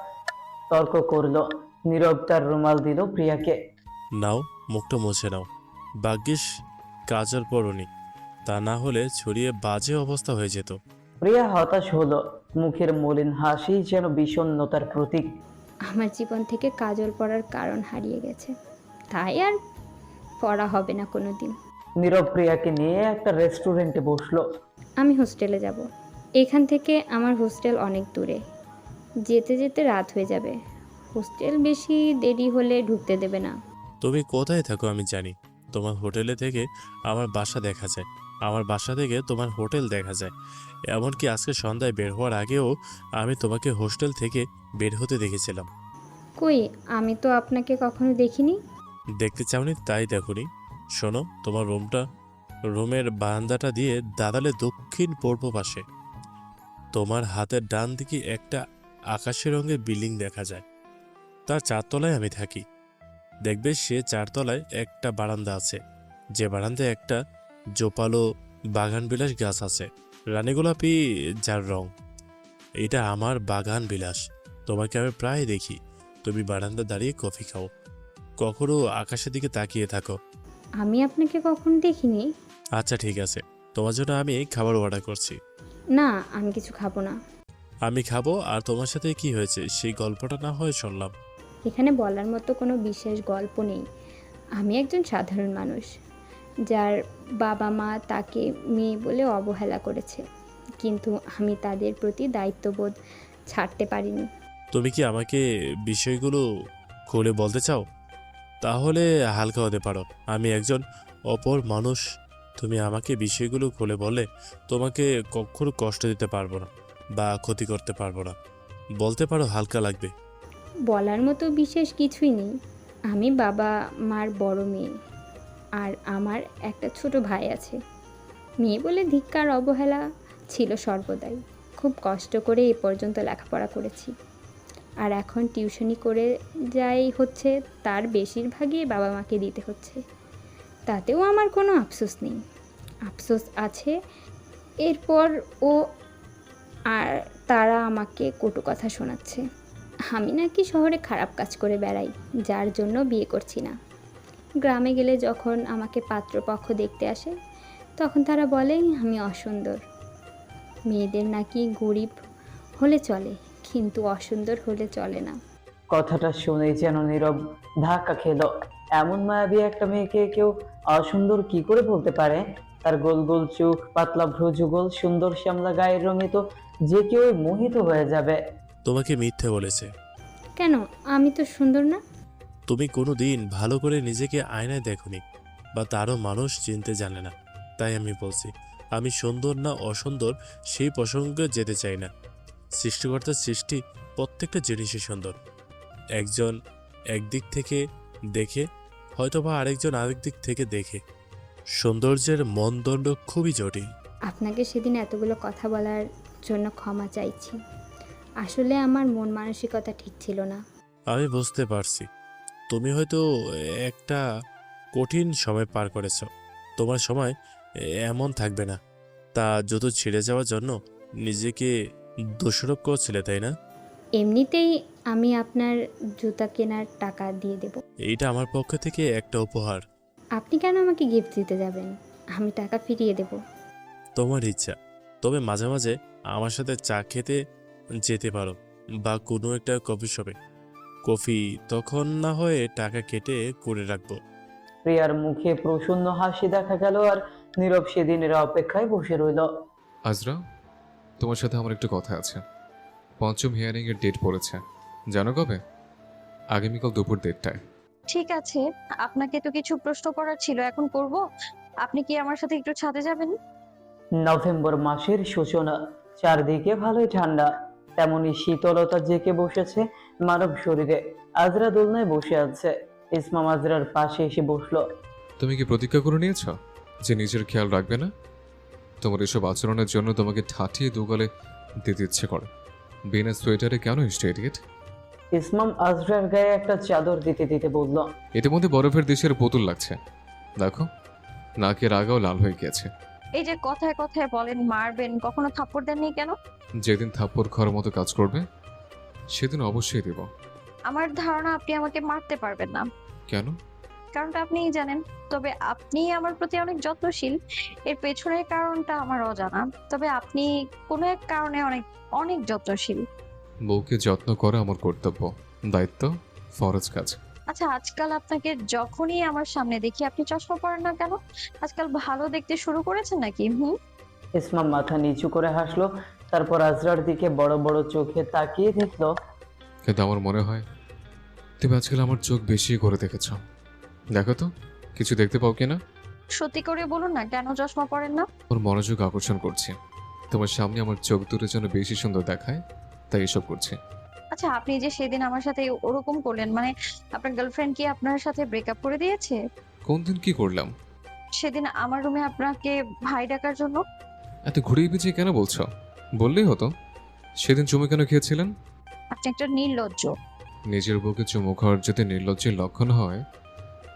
তর্ক করলো। নীরব তার রুমাল দিল প্রিয়াকে। নাও, মুখটা মুছে নাও। ভাগ্যিস কাজের পরনি, তা না হলে ছড়িয়ে বাজে অবস্থা হয়ে যেত। প্রিয়া হতাশ হলো, মুখের মলিন হাসি যেন বিষণ্ণতার প্রতীক। আমার জীবন থেকে কাজল পড়ার কারণ হারিয়ে গেছে, তাই আর পড়া হবে না কোনোদিন। নীরব প্রিয়াকে নিয়ে একটা রেস্টুরেন্টে বসলো। আমি হোস্টেলে যাব। এখান থেকে আমার হোস্টেল অনেক দূরে, যেতে যেতে রাত হয়ে যাবে। হোস্টেল বেশি দেরি হলে ঢুকতে দেবে না। তুমি কোথায় থাকো আমি জানি। তোমার হোটেলে থেকে আমার বাসা দেখা যায়, আমার বাসা থেকে তোমার হোটেল দেখা যায়। এমনকি আজকে সন্ধ্যায় বের হওয়ার আগেও আমি তোমাকে হোস্টেল থেকে বের হতে দেখেছিলাম। কই, আমি তো আপনাকে কখনো দেখিনি। দেখতে চাওনি তাই দেখোনি। শোনো, তোমার রুমের বারান্দাটা দিয়ে দাদালে দক্ষিণ পূর্ব পাশে তোমার হাতের ডান দিকে একটা আকাশি রঙের বিল্ডিং দেখা যায়। তার 4 তলায় আমি থাকি। দেখবে সে 4 তলায় একটা বারান্দা আছে, যে বারান্দায় একটা জোপালো বাগান বিলাস গাছ আছে, রানী গোলাপি যার রং। এটা আমার বাগান বিলাস। তোমাকে আমি প্রায় দেখি, তুমি বারান্দা দাঁড়িয়ে কফি খাও, কখনো আকাশের দিকে তাকিয়ে থাকো। আমি আপনাকে কখনো দেখিনি। আচ্ছা ঠিক আছে, তোমার জন্য আমি খাবার অর্ডার করছি। না, আমি কিছু খাবো না। আমি খাবো, আর তোমার সাথে কি হয়েছে সেই গল্পটা না হয় শুনলাম। এখানে বলার মতো কোনো বিশেষ গল্প নেই। আমি একজন সাধারণ মানুষ, যার বাবা মা তাকে মেয়ে বলে অবহেলা করেছে, কিন্তু আমি তাদের প্রতি দায়িত্ববোধ ছাড়তে পারিনি। তুমি কি আমাকে বিষয়গুলো খুলে বলতে চাও? তাহলে হালকা হতে পারো। আমি একজন অপর মানুষ। তুমি আমাকে বিষয়গুলো খুলে বললে তোমাকে কখনো কষ্ট দিতে পারবো না বা ক্ষতি করতে পারবো না। বলতে পারো, হালকা লাগবে। বলার মতো বিশেষ কিছুই নেই। আমি বাবা মার বড় মেয়ে, আর আমার একটা ছোট ভাই আছে। মেয়ে বলে ধিক্কার অবহেলা ছিল সর্বদাই। খুব কষ্ট করে এ পর্যন্ত লেখাপড়া করেছি, আর এখন টিউশনি করে যাই হচ্ছে তার বেশিরভাগই বাবা মাকে দিতে হচ্ছে। তাতেও আমার কোনো আফসোস নেই। আফসোস আছে এরপর ও আর তারা আমাকে কটু কথা শোনাচ্ছে। আমি নাকি শহরে খারাপ কাজ করে বেড়াই, যার জন্য বিয়ে করছি না। গ্রামে গেলে যখন আমাকে পাত্রপক্ষ দেখতে আসে তখন তারা বলে আমি অসুন্দর। মেয়েদের নাকি গরিব হলে চলে, কিন্তু অসুন্দর হলে চলে না। কথাটা শুনেই যেন নীরব ধাক্কা খেলো। এমন মায়াবী একটা মেয়েকে কেউ অসুন্দর কি করে বলতে পারে? তার গোল গোল চোখ, পাতলা ভ্রুযুগল, সুন্দর শ্যামলা গায়ের রঙে তো যে কেউ মোহিত হয়ে যাবে। তোমাকে মিথ্যে বলেছে। কেন? আমি তো সুন্দর না? তুমি কোনো দিন ভালো করে নিজেকে আয়নায় দেখোনি, বা তারও মানুষ চিনতে জানে না। তাই আমি বলছি, আমি সুন্দর না অসুন্দর সেই প্রসঙ্গে যেতে চাই না। সৃষ্টিকর্তার সৃষ্টি প্রত্যেকটা জিনিসই সুন্দর। একজন একদিক থেকে দেখে, হয়তোবা আরেকজন আরেক দিক থেকে দেখে। সৌন্দর্যের মানদণ্ড খুবই জটিল। আপনাকে সেদিন এতগুলো কথা বলার জন্য ক্ষমা চাইছি। আসলে আমার মন মানসিকতা ঠিক ছিল না। আমি বুঝতে পারছি, তুমি হয়তো একটা কঠিন সময় পার করেছ। তোমার সময় এমন থাকবে না। তা জুতো ছিঁড়ে যাওয়ার জন্য নিজেকে দোষারোপ করছিলে, তাই না? এমনিতেই আমি আপনার জুতা কেনার টাকা দিয়ে দেব। এইটা আমার পক্ষ থেকে একটা উপহার। আপনি কেন আমাকে গিফট দিতে যাবেন? আমি টাকা ফিরিয়ে দেব। তোমার ইচ্ছা। তবে মাঝে মাঝে আমার সাথে চা খেতে যেতে পারো, বা কোনো একটা কফি শপে। কফি তখন না হয়ে টাকা কেটে করে রাখবো। প্রিয়ার মুখে প্রসন্ন হাসি দেখা গেল, আর নীরব সেদিনের অপেক্ষায় বসে রইল। আজরা, তোমার সাথে আমার একটু কথা আছে। পঞ্চম হিয়ারিং এর ডেট পড়েছে, জানো কবে? আগামীকাল দুপুর 1:30টায়। ঠিক আছে, আপনাকে তো কিছু প্রশ্ন করার ছিল, এখন করব। আপনি কি আমার সাথে একটু ছাদে যাবেন? নভেম্বর মাসের সূচনা, চারদিকে ভালোই ঠান্ডা, তেমনি শীতলতা জেঁকে বসেছে মানব শরীরে। আজরা দোলনায় বসে আছে। ইসমাম আজরার পাশে এসে বসলো। তুমি কি প্রতিজ্ঞা করে নিয়েছ যে নিজের খেয়াল রাখবে না? তোমার এসব আচরণের জন্য তোমাকে ঠাঠিয়ে দুগালে দিতে ইচ্ছে করে। বিনা সোয়েটারে কেন ইডিয়েট? ইসমাম আজরার গায়ে একটা চাদর দিতে দিতে বলল, ইতিমধ্যে বরফের দেশের পুতুল লাগছে, দেখো নাকের আগাও লাল হয়ে গেছে। এই যে কথায় কথায় বলেন মারবেন, কখনো থাপ্পড় দেননি কেন? যেদিন থাপ্পড় খাওয়ার মতো কাজ করবে সেদিন অবশ্যই দেব। আমার ধারণা আপনি আমাকে মারতে পারবেন না। কেন? কারণটা আপনিই জানেন। তবে আপনি আমার প্রতি অনেক যত্নশীল, এর পেছনের কারণটা আমার অজানা। তবে আপনি কোনো এক কারণে অনেক অনেক যত্নশীল। বউকে যত্ন করা আমার কর্তব্য, দায়িত্ব, ফরজ কাজ। আচ্ছা, আজকাল আপনাকে যখনই আমার সামনে দেখি আপনি চশমা পরেন না কেন? আজকাল ভালো দেখতে শুরু করেছেন নাকি? ইসমাম মাথা নিচু করে হাসলো, তারপর আজরার দিকে বড় বড় চোখে তাকিয়ে দেখলো। কিন্তু আমার মনে হয় তুমি আজকাল আমার চোখ বেশি করে দেখেছ। দেখো তো কিছু দেখতে পাও কিনা? সত্যি করে বলুন না, কেন চশমা পরেন না? ওর মনোযোগ আকর্ষণ করছে। তোমার সামনে আমার চোখ দুটোর জন্য বেশি সুন্দর দেখায়, তাই এসব করছে। আচ্ছা, আপনি যে সেদিন আমার সাথে ওরকম করলেন, মানে আপনার গার্লফ্রেন্ড কি আপনার সাথে ব্রেকআপ করে দিয়েছে? কোন দিন কি করলাম? সেদিন আমার রুমে আপনাকে ভাই ডাকার জন্য। এত ঘুরিয়ে পিছিয়ে কেন বলছো? বললেই হতো। সেদিন চুমু কেন খেয়েছিলেন? আপনি একটা নির্লজ্জ। নিজের বউকে চুমু খাওয়ার যদি নির্লজ্জের লক্ষণ হয়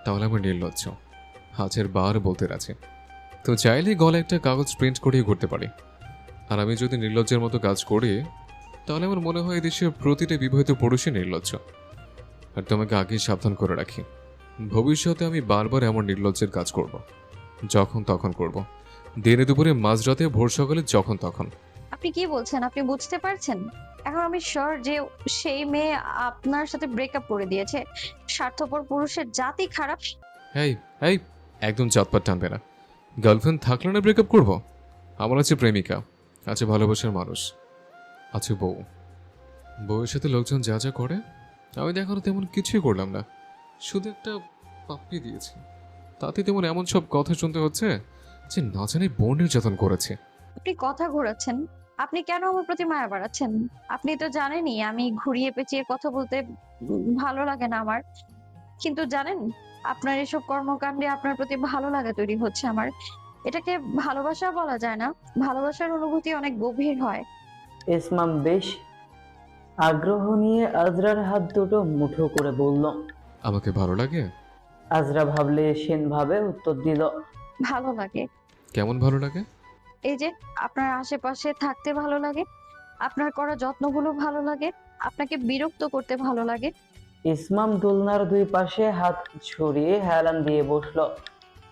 তাহলে আমার নির্লজ্জ। 1000 বার বলতে রাজি। তো চাইলেই গলে একটা কাগজ প্রিন্ট করিয়ে করতে পারি। আর আমি যদি নির্লজ্জের মতো কাজ করি তাহলে আমার মনে হয় দেশের প্রতিটা বিবাহিত পুরুষই নির্লজ্জ। আর তোমাকে আগেই সাবধান করে রাখি, ভবিষ্যতে আমি বারবার এমন নির্লজ্জের কাজ করব। যখন তখন করব, দিনে দুপুরে মাঝরাতে ভোর সকালে যখন তখন। আপনি কি বলছেন? আপনি বুঝতে পারছেন? এখন আমি শিওর যে সেই মেয়ে আপনার সাথে ব্রেকআপ করে দিয়েছে। স্বার্থপর পুরুষের জাতি খারাপ। এই এই একদম চাঁদপাত টানবে না। গার্লফ্রেন্ড থাকলে না ব্রেকআপ করবো? আমার আছে প্রেমিকা, আছে ভালোবাসার মানুষ, আছে বউ। বউয়ের সাথে লোকজন যা যা করে আমি দেখানো তেমন কিছুই করলাম না, শুধু একটা পাপ্পি দিয়েছি। তাতে তেমন এমন সব কথা শুনতে হচ্ছে যে না জানি বোন নির্যাতন করেছে। আপনি কথা ঘোরাচ্ছেন। আপনি কেন আমার প্রতি মায়া বাড়াচ্ছেন? আপনি তো জানেনই আমি ঘুরিয়ে পেঁচিয়ে কথা বলতে ভালো লাগে না আমার। কিন্তু জানেন, আপনার এসব কর্মকাণ্ডে আপনার প্রতি ভালো লাগা তৈরি হচ্ছে আমার। এটাকে ভালোবাসা বলা যায় না। ভালোবাসার অনুভূতি অনেক গভীর হয়। ইসমাম বেশ আগ্রহ নিয়ে আজরার হাত দুটো মুঠো করে বলল, আমাকে ভালো লাগে? আজরা ভাবলে সেন ভাবে উত্তর দিল, ভালো লাগে। কেমন ভালো লাগে? এই যে আপনার আশেপাশে থাকতে ভালো লাগে, আপনার করা যত্নগুলো ভালো লাগে, আপনাকে বিরক্ত করতে ভালো লাগে, ইসমাম দোলনার দুই পাশে হাত ছড়িয়ে হেলান দিয়ে বসলো।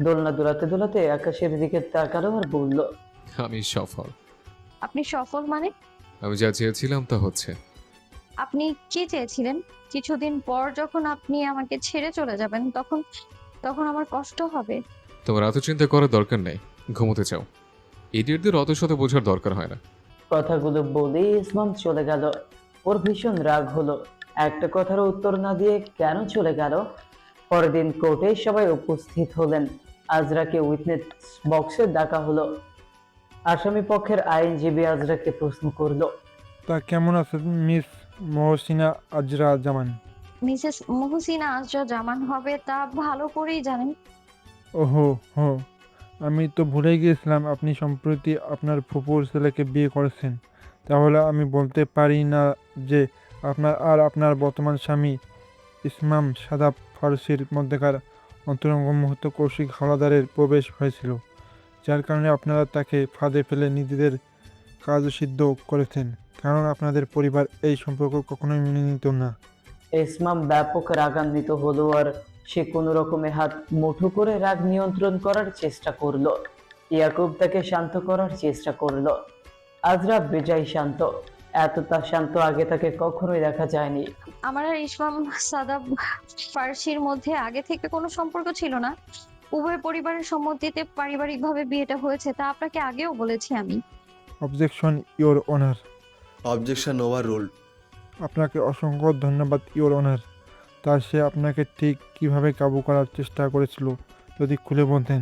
দোলনা দোলাতে দোলাতে আকাশের দিকে তাকালো আর বলল, আমি সফল। আপনি সফল মানে? আমি যা চেয়েছিলাম তা হচ্ছে। আপনি কি চেয়েছিলেন? কিছুদিন পর যখন আপনি আমাকে ছেড়ে চলে যাবেন তখন তখন আমার কষ্ট হবে। তোমার এত চিন্তা করার দরকার নেই, ঘুমোতে চাও। ইডিয়টদের অত শত বোঝার দরকার হয় না। কথাগুলো বলেই ইসমাম চলে গেল। ওর ভীষণ রাগ হলো, একটা কথার উত্তর না দিয়ে কেন চলে গেল। পরের দিন কোর্টে সবাই উপস্থিত হলেন। আজরাকে উইটনেস বক্সে ডাকা হলো। আসামি পক্ষের আইনজীবী আজরাকে প্রশ্ন করলো, তা কেমন আছেন মিস মহসিনা আজরা জামান? মিসেস মুহসিনা আজরা জামান হবে তা ভালো করেই জানেন। ওহো হো, আমি তো ভুলেই গিয়েছিলাম আপনি সম্প্রতি আপনার ফুপুর ছেলেকে বিয়ে করেছেন। তাহলে আমি বলতে পারি না যে আপনার আর আপনার বর্তমান স্বামী ইসমাম সাদাব ফার্সির মধ্যেকার অন্তরঙ্গ মুহূর্ত কৌশিক হাওলাদারের প্রবেশ হয়েছিল, যার কারণে আপনারা তাকে ফাঁদে ফেলে নিজেদের কার্যসিদ্ধ করেছেন, কারণ আপনাদের পরিবার এই সম্পর্ক কখনোই মেনে নিত না। ইসমাম ব্যাপক রাগান্বিত হলো আর সে কোনো রকমে হাত মুঠো করে রাগ নিয়ন্ত্রণ করার চেষ্টা করলো। ইয়াকুব তাকে শান্ত করার চেষ্টা করলো। আজরা বেজায় শান্ত, এতটা শান্ত আগে তাকে কখনোই দেখা যায়নি। আমার আর ইসমাম সাদাব ফার্সির মধ্যে আগে থেকে কোনো সম্পর্ক ছিল না। উভয় পরিবারের সম্মতিতে পারিবারিকভাবে বিয়েটা হয়েছে, তা আপনাকে আগেও বলেছি আমি। Objection your honour. Objection over ruled. আপনাকে অসংখ্য ধন্যবাদ ইওর অনার। তা সে আপনাকে ঠিক কিভাবে কাবু করার চেষ্টা করেছিল যদি খুলে বলতেন।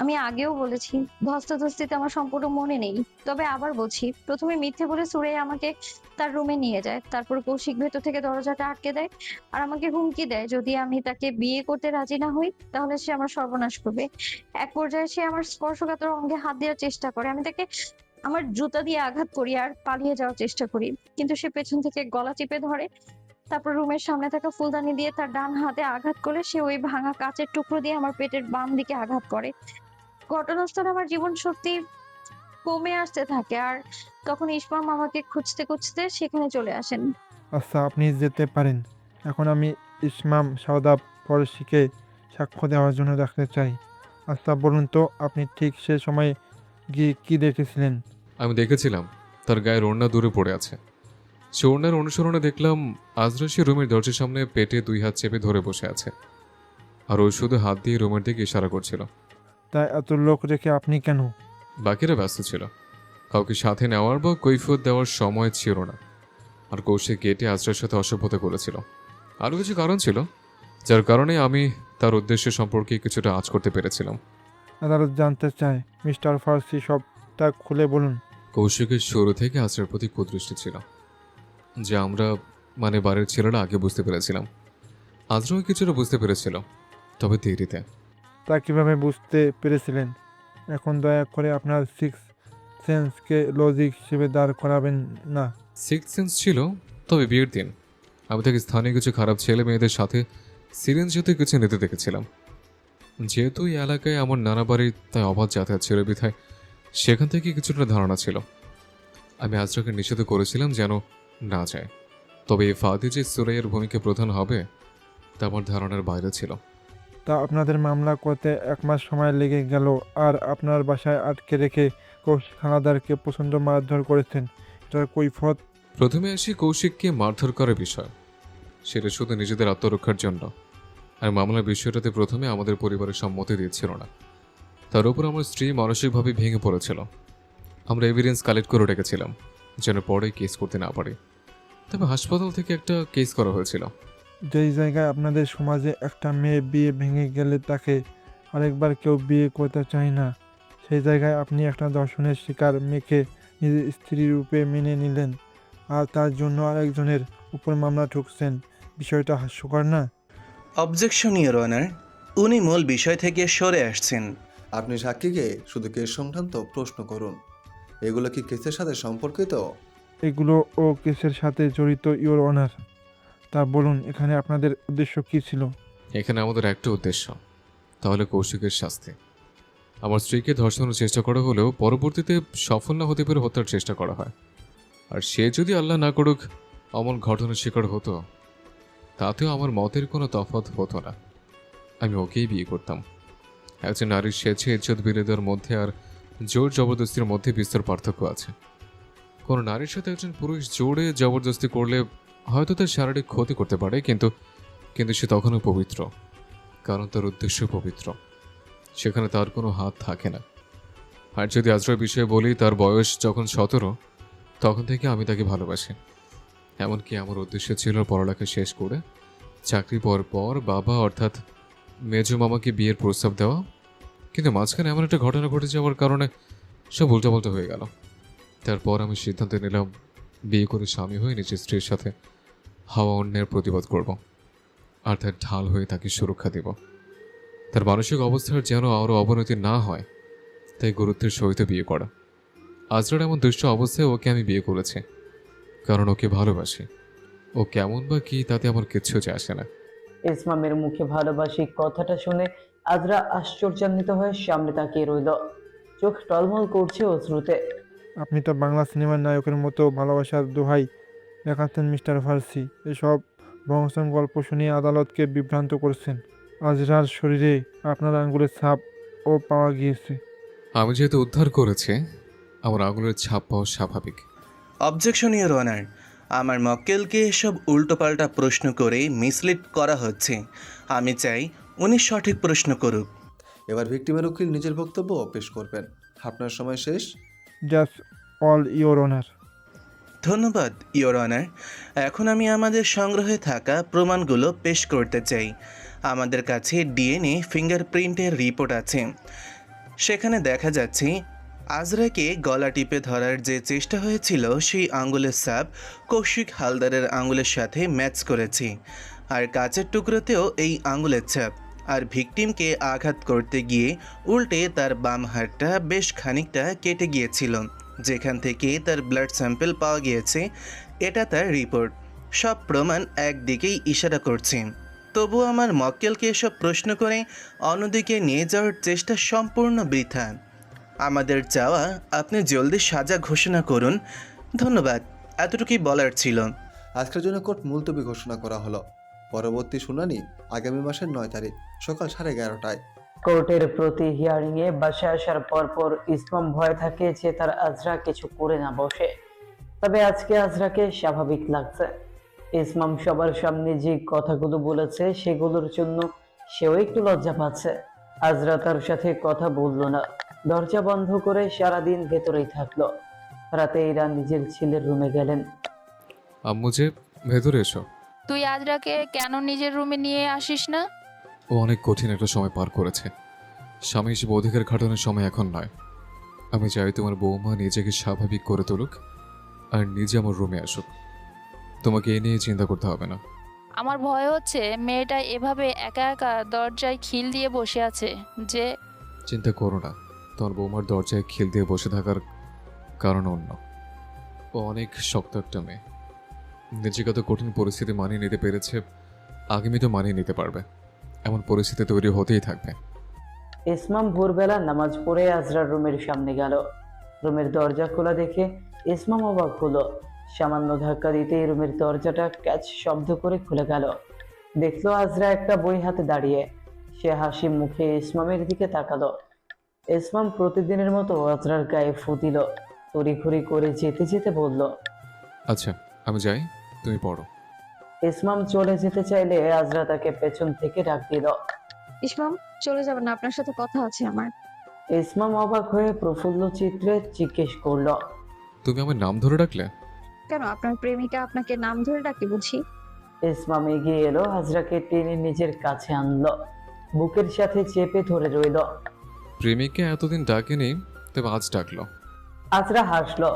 আমি আগেও বলেছি, ধস্তাধস্তিতে আমার সম্পূর্ণ মনে নেই। তবে আবার বলছি, প্রথমে মিথ্যে বলে সুরাইয়া আমাকে তার রুমে নিয়ে যায়, তারপর কৌশিক ভেতর থেকে দরজাটা আটকে দেয় আর আমাকে হুমকি দেয় যদি আমি তাকে বিয়ে করতে রাজি না হই তাহলে সে আমার সর্বনাশ করবে। এক পর্যায়ে সে আমার স্পর্শকাতর অঙ্গে হাত দেওয়ার চেষ্টা করে। আমি তাকে আমার জুতা দিয়ে আঘাত করি আর পালিয়ে যাওয়ার চেষ্টা করি, কিন্তু সে পেছন থেকে গলা চিপে ধরে। তারপর রুমের সামনে থাকা ফুলদানি দিয়ে তার ডান হাতে আঘাত করে সে ওই ভাঙা কাচের টুকরো দিয়ে আমার পেটের বাম দিকে আঘাত করে। ঘটনাস্থলে আমার জীবন শক্তি কমে আসতে থাকে আর তখন ইসমাম আমাকে খুঁজতে খুঁজতে সেখানে চলে আসেন। আচ্ছা, আপনি যেতে পারেন। এখন আমি ইসমাম সাদাব ফার্সিকে সাক্ষ্য দেওয়ার জন্য রাখতে চাই। আচ্ছা বলুন তো, আপনি ঠিক সে সময় গিয়ে কি দেখেছিলেন? আমি দেখেছিলাম তার গায়ের ওড়না দূরে পড়ে আছে। সে ওড়নার অনুসরণে দেখলাম আজরা সে রুমের দরজার সামনে পেটে দুই হাত চেপে ধরে বসে আছে, আর ও শুধু হাত দিয়ে রুমের দিকে ইশারা করছিল। তাই এত লোক রেখে আপনি কেন? বাকিরা ব্যস্ত ছিল, কাউকে সাথে নেওয়ার বা কৈফিয়ত দেওয়ার সময় ছিল না। আর কৌশিক গেটে আজরার সাথে অসভ্যতা করেছিল। আরও কিছু কারণ ছিল, যার কারণে আমি তার উদ্দেশ্য সম্পর্কে কিছুটা আঁচ করতে পেরেছিলাম। আদালত জানতে চায়, মিস্টার ফার্সি সবটা খুলে বলুন। কৌশিকের শুরু থেকে আজরার প্রতি কুদৃষ্টি ছিল, যা আমরা বাড়ির ছেলেরা আগে বুঝতে পেরেছিলাম। আজরাও কিছুটা বুঝতে পেরেছিল, তবে দেরিতে। তা কিভাবে বুঝতে পেরেছিলেন? এখন দয়া করে আপনার সিক্স সেন্সকে লজিক হিসেবে দাঁড় করাবেন না। সিক্স সেন্স ছিল, তবে বিয়ের দিন আমি তাকে স্থানীয় কিছু খারাপ ছেলে মেয়েদের সাথে সিরিঞ্জ জাতীয় কিছু নিতে দেখেছিলাম। যেহেতু এই এলাকায় আমার নানা বাড়ির তাই অবাধ যাতায়াত ছিল বিধায় সেখান থেকে কিছুটা ধারণা ছিল। আমি আজরাকে নিষেধ করেছিলাম যেন না যায়, তবে এই ফাঁদে যে সুরাইয়ের ভূমিকা প্রধান হবে তা আমার ধারণার বাইরে ছিল। তা আপনাদের মামলা করতে 1 মাস সময় লেগে গেল, আর আপনার বাসায় আটকে রেখে কৌশিক হানাদারকে প্রচণ্ড মারধর করেছেন, এটার কৈফিয়ত? প্রথমে আসি কৌশিককে মারধর করার বিষয়। সেটা শুধু নিজেদের আত্মরক্ষার জন্য, আর মামলার বিষয়টাতে প্রথমে আমাদের পরিবারের সম্মতি দিচ্ছিল না। তার উপর আমার স্ত্রী মানসিকভাবে ভেঙে পড়েছিল। আমরা এভিডেন্স কালেক্ট করে রেখেছিলাম যেন পরে কেস করতে না পারি। তবে হাসপাতাল থেকে একটা কেস করা হয়েছিল। যেই জায়গায় আপনাদের সমাজে একটা মেয়ে বিয়ে ভেঙে গেলে তাকে আরেকবার কেউ বিয়ে করতে চায় না, সেই জায়গায় আপনি একটা দর্শনের শিকার মেয়েকে নিজের স্ত্রী রূপে মেনে নিলেন আর তার জন্য আরেকজনের উপর মামলা ঠুকছেন। বিষয়টা হাস্যকর না? অবজেকশন ইওর অনার, উনি মূল বিষয় থেকে সরে আসছেন। আপনি সাক্ষীকে শুধু কেস সংক্রান্ত প্রশ্ন করুন। এগুলো কি কেসের সাথে সম্পর্কিত? এগুলো ও কেসের সাথে জড়িত ইওর অনার। তা বলুন, এখানে আপনাদের উদ্দেশ্য কী ছিল? এখানে আমাদের একটা উদ্দেশ্য, তাহলে কৌশিকের শাস্তি। আমার স্ত্রীকে ধর্ষণের চেষ্টা করা হলেও পরবর্তীতে সফল না হতে পেরে হত্যার চেষ্টা করা হয়। আর সে যদি আল্লাহ না করুক অমন ঘটনার শিকার হতো, তাতেও আমার মতের কোনো তফাৎ হতো না। আমি ওকেই বিয়ে করতাম। একজন নারীর স্বেচ্ছা ইজ্জত বিলে দেওয়ার মধ্যে আর জোর জবরদস্তির মধ্যে বিস্তর পার্থক্য আছে। কোনো নারীর সাথে একজন পুরুষ জোরে জবরদস্তি করলে হয়তো তার শারীরিক ক্ষতি করতে পারে, কিন্তু সে তখনও পবিত্র, কারণ তার উদ্দেশ্য পবিত্র। সেখানে তার কোনো হাত থাকে না। আর যদি আজরার বিষয়ে বলি, তার বয়স যখন 17, তখন থেকে আমি তাকে ভালোবাসি। এমনকি আমার উদ্দেশ্য ছিল পড়ালেখা শেষ করে চাকরি পাওয়ার পর বাবা অর্থাৎ মেজো মামাকে বিয়ের প্রস্তাব দেওয়া, কিন্তু মাঝখানে এমন একটা ঘটনা ঘটে যাওয়ার কারণে সব উল্টাপাল্টা হয়ে গেল। তারপর আমি সিদ্ধান্ত নিলাম বিয়ে করে স্বামী হয়ে নিজের স্ত্রীর সাথে হাওয়া অন্যের প্রতিবাদ করব, আর তার ঢাল হয়ে তাকে সুরক্ষা দেব। তার মানসিক অবস্থার যেন আরও অবনতি না হয়, তাই গুরুত্বের সহিত বিয়ে করা। আজরার এমন দুষ্ট অবস্থায় ওকে আমি বিয়ে করেছি, কারণ ওকে ভালোবাসি। ও কেমন বা কি তাতে আমার কিচ্ছু যায় আসে না। ইসমামের মুখে ভালোবাসি কথাটা শুনে আজরা আশ্চর্যান্বিত হয়ে সামনে তাকিয়ে রইল, চোখ টলমল করছে অশ্রুতে। আপনি তো বাংলা সিনেমার নায়কের মতো ভালোবাসার দোহাই দেখাচ্ছেন মিস্টার ফার্সি। এসব ভংসন গল্প শুনিয়ে আদালতকে বিভ্রান্ত করছেন। আজরার শরীরে আপনার আঙ্গুলের ছাপও পাওয়া গিয়েছে। আমি যেহেতু উদ্ধার করেছি, আমার আঙুলের ছাপ পাওয়া স্বাভাবিক। অবজেকশন ইওর অনার, আমার মক্কেলকে এসব উল্টোপাল্টা প্রশ্ন করে মিসলিড করা হচ্ছে। আমি চাই উনি সঠিক প্রশ্ন করুক। এবার ভিকটিমের উকিল নিজের বক্তব্য পেশ করবেন। আপনার সময় শেষ। Just all your honour. ধন্যবাদ ইওর অনার। এখন আমি আমাদের সংগ্রহে থাকা প্রমাণগুলো পেশ করতে চাই। আমাদের কাছে ডিএনএ ফিঙ্গারপ্রিন্টের রিপোর্ট আছে। সেখানে দেখা যাচ্ছে আজরাকে গলা টিপে ধরার যে চেষ্টা হয়েছিল সেই আঙ্গুলের ছাপ কৌশিক হালদারের আঙ্গুলের সাথে ম্যাচ করেছে, আর কাচের টুকরোতেও এই আঙ্গুলের ছাপ। আর ভিকটিমকে আঘাত করতে গিয়ে উল্টে তার বাম হাতটা বেশ খানিকটা কেটে গিয়েছিল, যেখান থেকে তার ব্লাড স্যাম্পল পাওয়া গিয়েছে। এটা তার রিপোর্ট। সব প্রমাণ একদিকেই ইশারা করছে। তবু আমার মক্কেলকে এসব প্রশ্ন করে অন্যদিকে নিয়ে যাওয়ার চেষ্টা সম্পূর্ণ বৃথা। আমাদের চাওয়া আপনি জলদি সাজা ঘোষণা করুন। ধন্যবাদ, এতটুকুই বলার ছিল। আজকের জন্য কোর্ট মুলতবি ঘোষণা করা হলো। পরবর্তী শুনানি আগামী মাসের 9 তারিখ সকাল 11:30টায়। কোর্টের প্রতি হিয়ারিংয়ে বাসায় আসার পরপর ইসমাম ভয় থাকে যে তার আজরা কিছু করে না বসে। তবে আজকে আজরাকে স্বাভাবিক লাগছে। ইসমাম সবার সামনে যে কথাগুলো বলেছে সেগুলোর জন্য সেও একটু লজ্জা পাচ্ছে। আজরা তার সাথে কথা বলল না, দরজা বন্ধ করে সারাদিন ভেতরেই থাকলো। রাতে এরা নিজের ছেলের রুমে গেলেন। আম্মু যে ভেতরে এসো। তুই আজরাকে কেন নিজের রুমে নিয়ে আসিস না? ও অনেক কঠিন একটা সময় পার করেছে। স্বামী হিসেবে অধিকার খাটানোর সময় এখন নয়। আমি চাই তোমার বৌমা নিজেকে স্বাভাবিক করে তুলুক আর নিজে আমার রুমে আসুক। তোমাকে এ নিয়ে চিন্তা করতে হবে না। আমার ভয় হচ্ছে মেয়েটা এভাবে একা একা দরজায় খিল দিয়ে বসে আছে যে। চিন্তা করো না, তোমার বৌমার দরজায় খিল দিয়ে বসে থাকার কারণ অন্য। ও অনেক শক্ত একটা মেয়ে, নিজেকে তো কঠিন পরিস্থিতি মানিয়ে নিতে পেরেছে, আগামী তো মানিয়ে নিতে পারবে। এমন পরিস্থিতি তৈরি হতেই থাকবে। ইসমাম ভোরবেলা নামাজ পড়ে আজরার রুমের সামনে গেল। রুমের দরজা খোলা দেখে ইসমাম অবাক হলো। সামান্য ধাক্কা দিতেই রুমের দরজাটা ক্যাচ শব্দ করে খুলে গেল। দেখলো আজরা একটা বই হাতে দাঁড়িয়ে। সে হাসি মুখে ইসমামের দিকে তাকালো। ইসমাম প্রতিদিনের মতো আজরার গায়ে ফু দিল। তড়িঘড়ি করে যেতে যেতে বলল, আচ্ছা আমি যাই, তুমি পড়ো। ইসমাম চলে যেতে চাইলে আজরা তাকে পেছন থেকে ডাক দিল। ইসমাম চলে যাবেন না, আপনার সাথে কথা আছে আমার। ইসমাম অবাক হয়ে প্রফুল্ল চিত্রে জিজ্ঞেস করলো, তুমি আমার নাম ধরে ডাকলে কেন? আপনার প্রেমিকা আপনাকে নাম ধরে ডাকে বুঝি? ইসমাম এগিয়ে এলো, আজরাকে টেনে নিজের কাছে আনলো, বুকের সাথে চেপে ধরে রইল। প্রেমিককে এতদিন ডাকেনি, তবে আজ ডাকলো। আজরা হাসলো,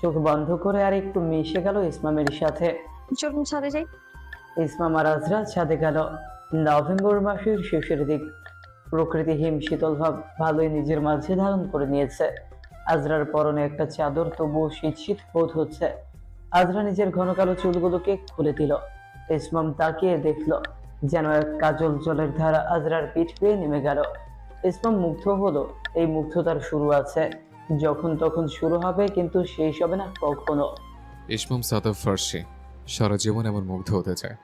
চোখ বন্ধ করে আর একটু মিশে গেল ইসমামের সাথে। চলুন ছাদে যাই। ইসমাম আর আজরা ছাদে গেল। নভেম্বর মাসের শেষের দিক। প্রকৃতি হিম শীতল ভাব ভালোই নিজের মাঝে ধারণ করে নিয়েছে। আজরার পরনে একটা চাদর, তবুও শীত শীত বোধ হচ্ছে। আজরা নিজের ঘন কালো চুলগুলোকে খুলে দিল। ইসমাম তাকিয়ে দেখলো যেন এক কাজল জলের ধারা আজরার পিঠ পেয়ে নেমে গেল। ইসমাম মুগ্ধ হলো। এই মুগ্ধতার শুরু আছে, যখন তখন শুরু হবে, কিন্তু শেষ হবে না কখনো। ইসমাম সাদাব ফার্সি সারা জীবন এমন মুগ্ধ হতে চায়।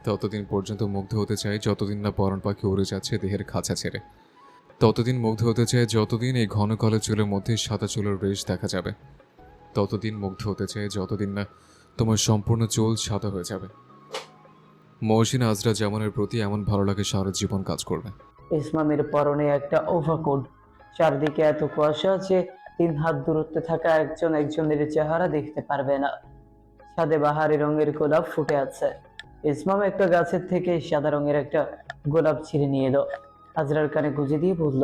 ততদিন পর্যন্ত মুগ্ধ হতে চাই যতদিন না পরাণ পাখি উড়ে যাচ্ছে দেহের খাঁচা ছেড়ে। ততদিন মুগ্ধ হতে চাই যতদিন এই ঘন কালো চুলের মধ্যে সাদা চুলের রেশ দেখা যাবে। ততদিন মুগ্ধ হতে চাই যতদিন না তোমার সম্পূর্ণ চুল সাদা হয়ে যাবে। মহসিন আজরা জামানের প্রতি এমন ভালো লাগে সারা জীবন কাজ করবে। ইসমামের পরনে একটা ওভারকোট, চারদিকে এত কুয়াশা যে 3 হাত দূরত্বে থাকা একজনের চেহারা দেখতে পারবে না। ছাদে বাহারি রঙের গোলাপ ফুটে আছে। ইসমাম একটা গাছের থেকে সাদা রঙের একটা গোলাপ ছিঁড়ে নিয়ে এলো, আজরার কানে গুঁজে দিয়ে বলল,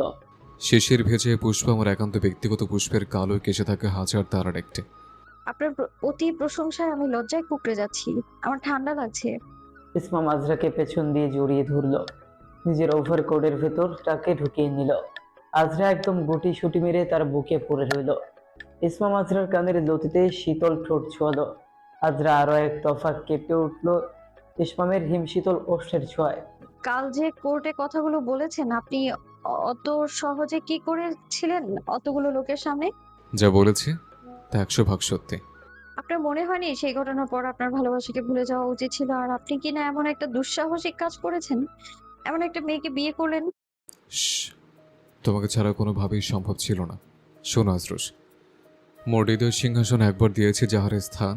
শিশির ভেজে পুষ্প আমার একান্ত ব্যক্তিগত পুষ্পের কালো কেসে থাকে হাজার তারার একটি। আপনার অতি প্রশংসায় আমি লজ্জায় কুকড়ে যাচ্ছি, আমার ঠান্ডা লাগছে। ইসমাম আজরাকে পেছন দিয়ে জড়িয়ে ধরলো, নিজের ওভারকোটের ভেতর তাকে ঢুকিয়ে নিল। আজরা একদম গুটি সুটি মেরে তার বুকে পড়ে রইল। ইসমাম আজরার কানের লতিতে শীতল ঠোঁট ছোঁয়ালো। আজরা আরো এক দফা কেঁপে উঠল ইসমামের হিমশীতল ওষ্ঠের ছোঁয়ায়। কাল যে কোর্টে কথাগুলো বলেছেন, আপনি অত সহজে কি করেছিলেন অতগুলো লোকের সামনে? যা বলেছি তা 100% সত্যি। আপনার মনে হয়নি সেই ঘটনার পর আপনার ভালোবাসাকে ভুলে যাওয়া উচিত ছিল? আর আপনি কি না এমন একটা দুঃসাহসিক কাজ করেছেন, এমন একটা মেয়েকে বিয়ে করলেন? শ্শ্, তোমাকে ছাড়া কোনোভাবেই সম্ভব ছিল না। শোনো আজরুস, মোর হৃদয় সিংহাসন একবার দিয়েছে যাহার স্থান,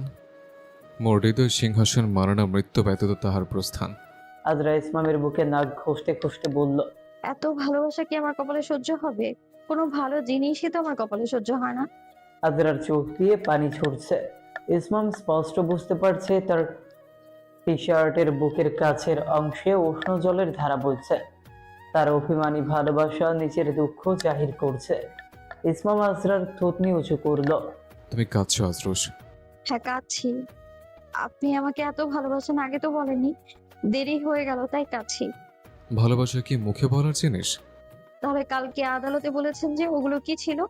মোর হৃদয় সিংহাসন মারানা মৃত্যু ব্যতীত তাহার প্রস্থান। আজরা ইসমামের বুকে নাক ঘষতে ঘষতে বলল, এত ভালোবাসা কি আমার কপালে সহ্য হবে? কোনো ভালো জিনিসই তো আমার কপালে সহ্য হয় না। আজরার চোখ দিয়ে পানি ঝরছে। ইসমাম স্পষ্ট বুঝতে পারছে তার টি শার্টের বুকের কাছের অংশে উষ্ণ জলের ধারা বইছে। তার অভিমানী ভালোবাসা নিজের দুঃখ জাহির করছে। ইসমাম আজরার থুতনি উঁচু করলো। তুমি কাঁদছো আজরুস? হ্যাঁ, কাঁদছি। আপনি আমাকে এত ভালোবাসেন আগে তো বলেননি, দেরি হয়ে গেল তাই কাঁদছি। ভালোবাসা কি মুখে বলার জিনিস? তাহলে কালকে আদালতে বলেছেন যে ওগুলো কি ছিল?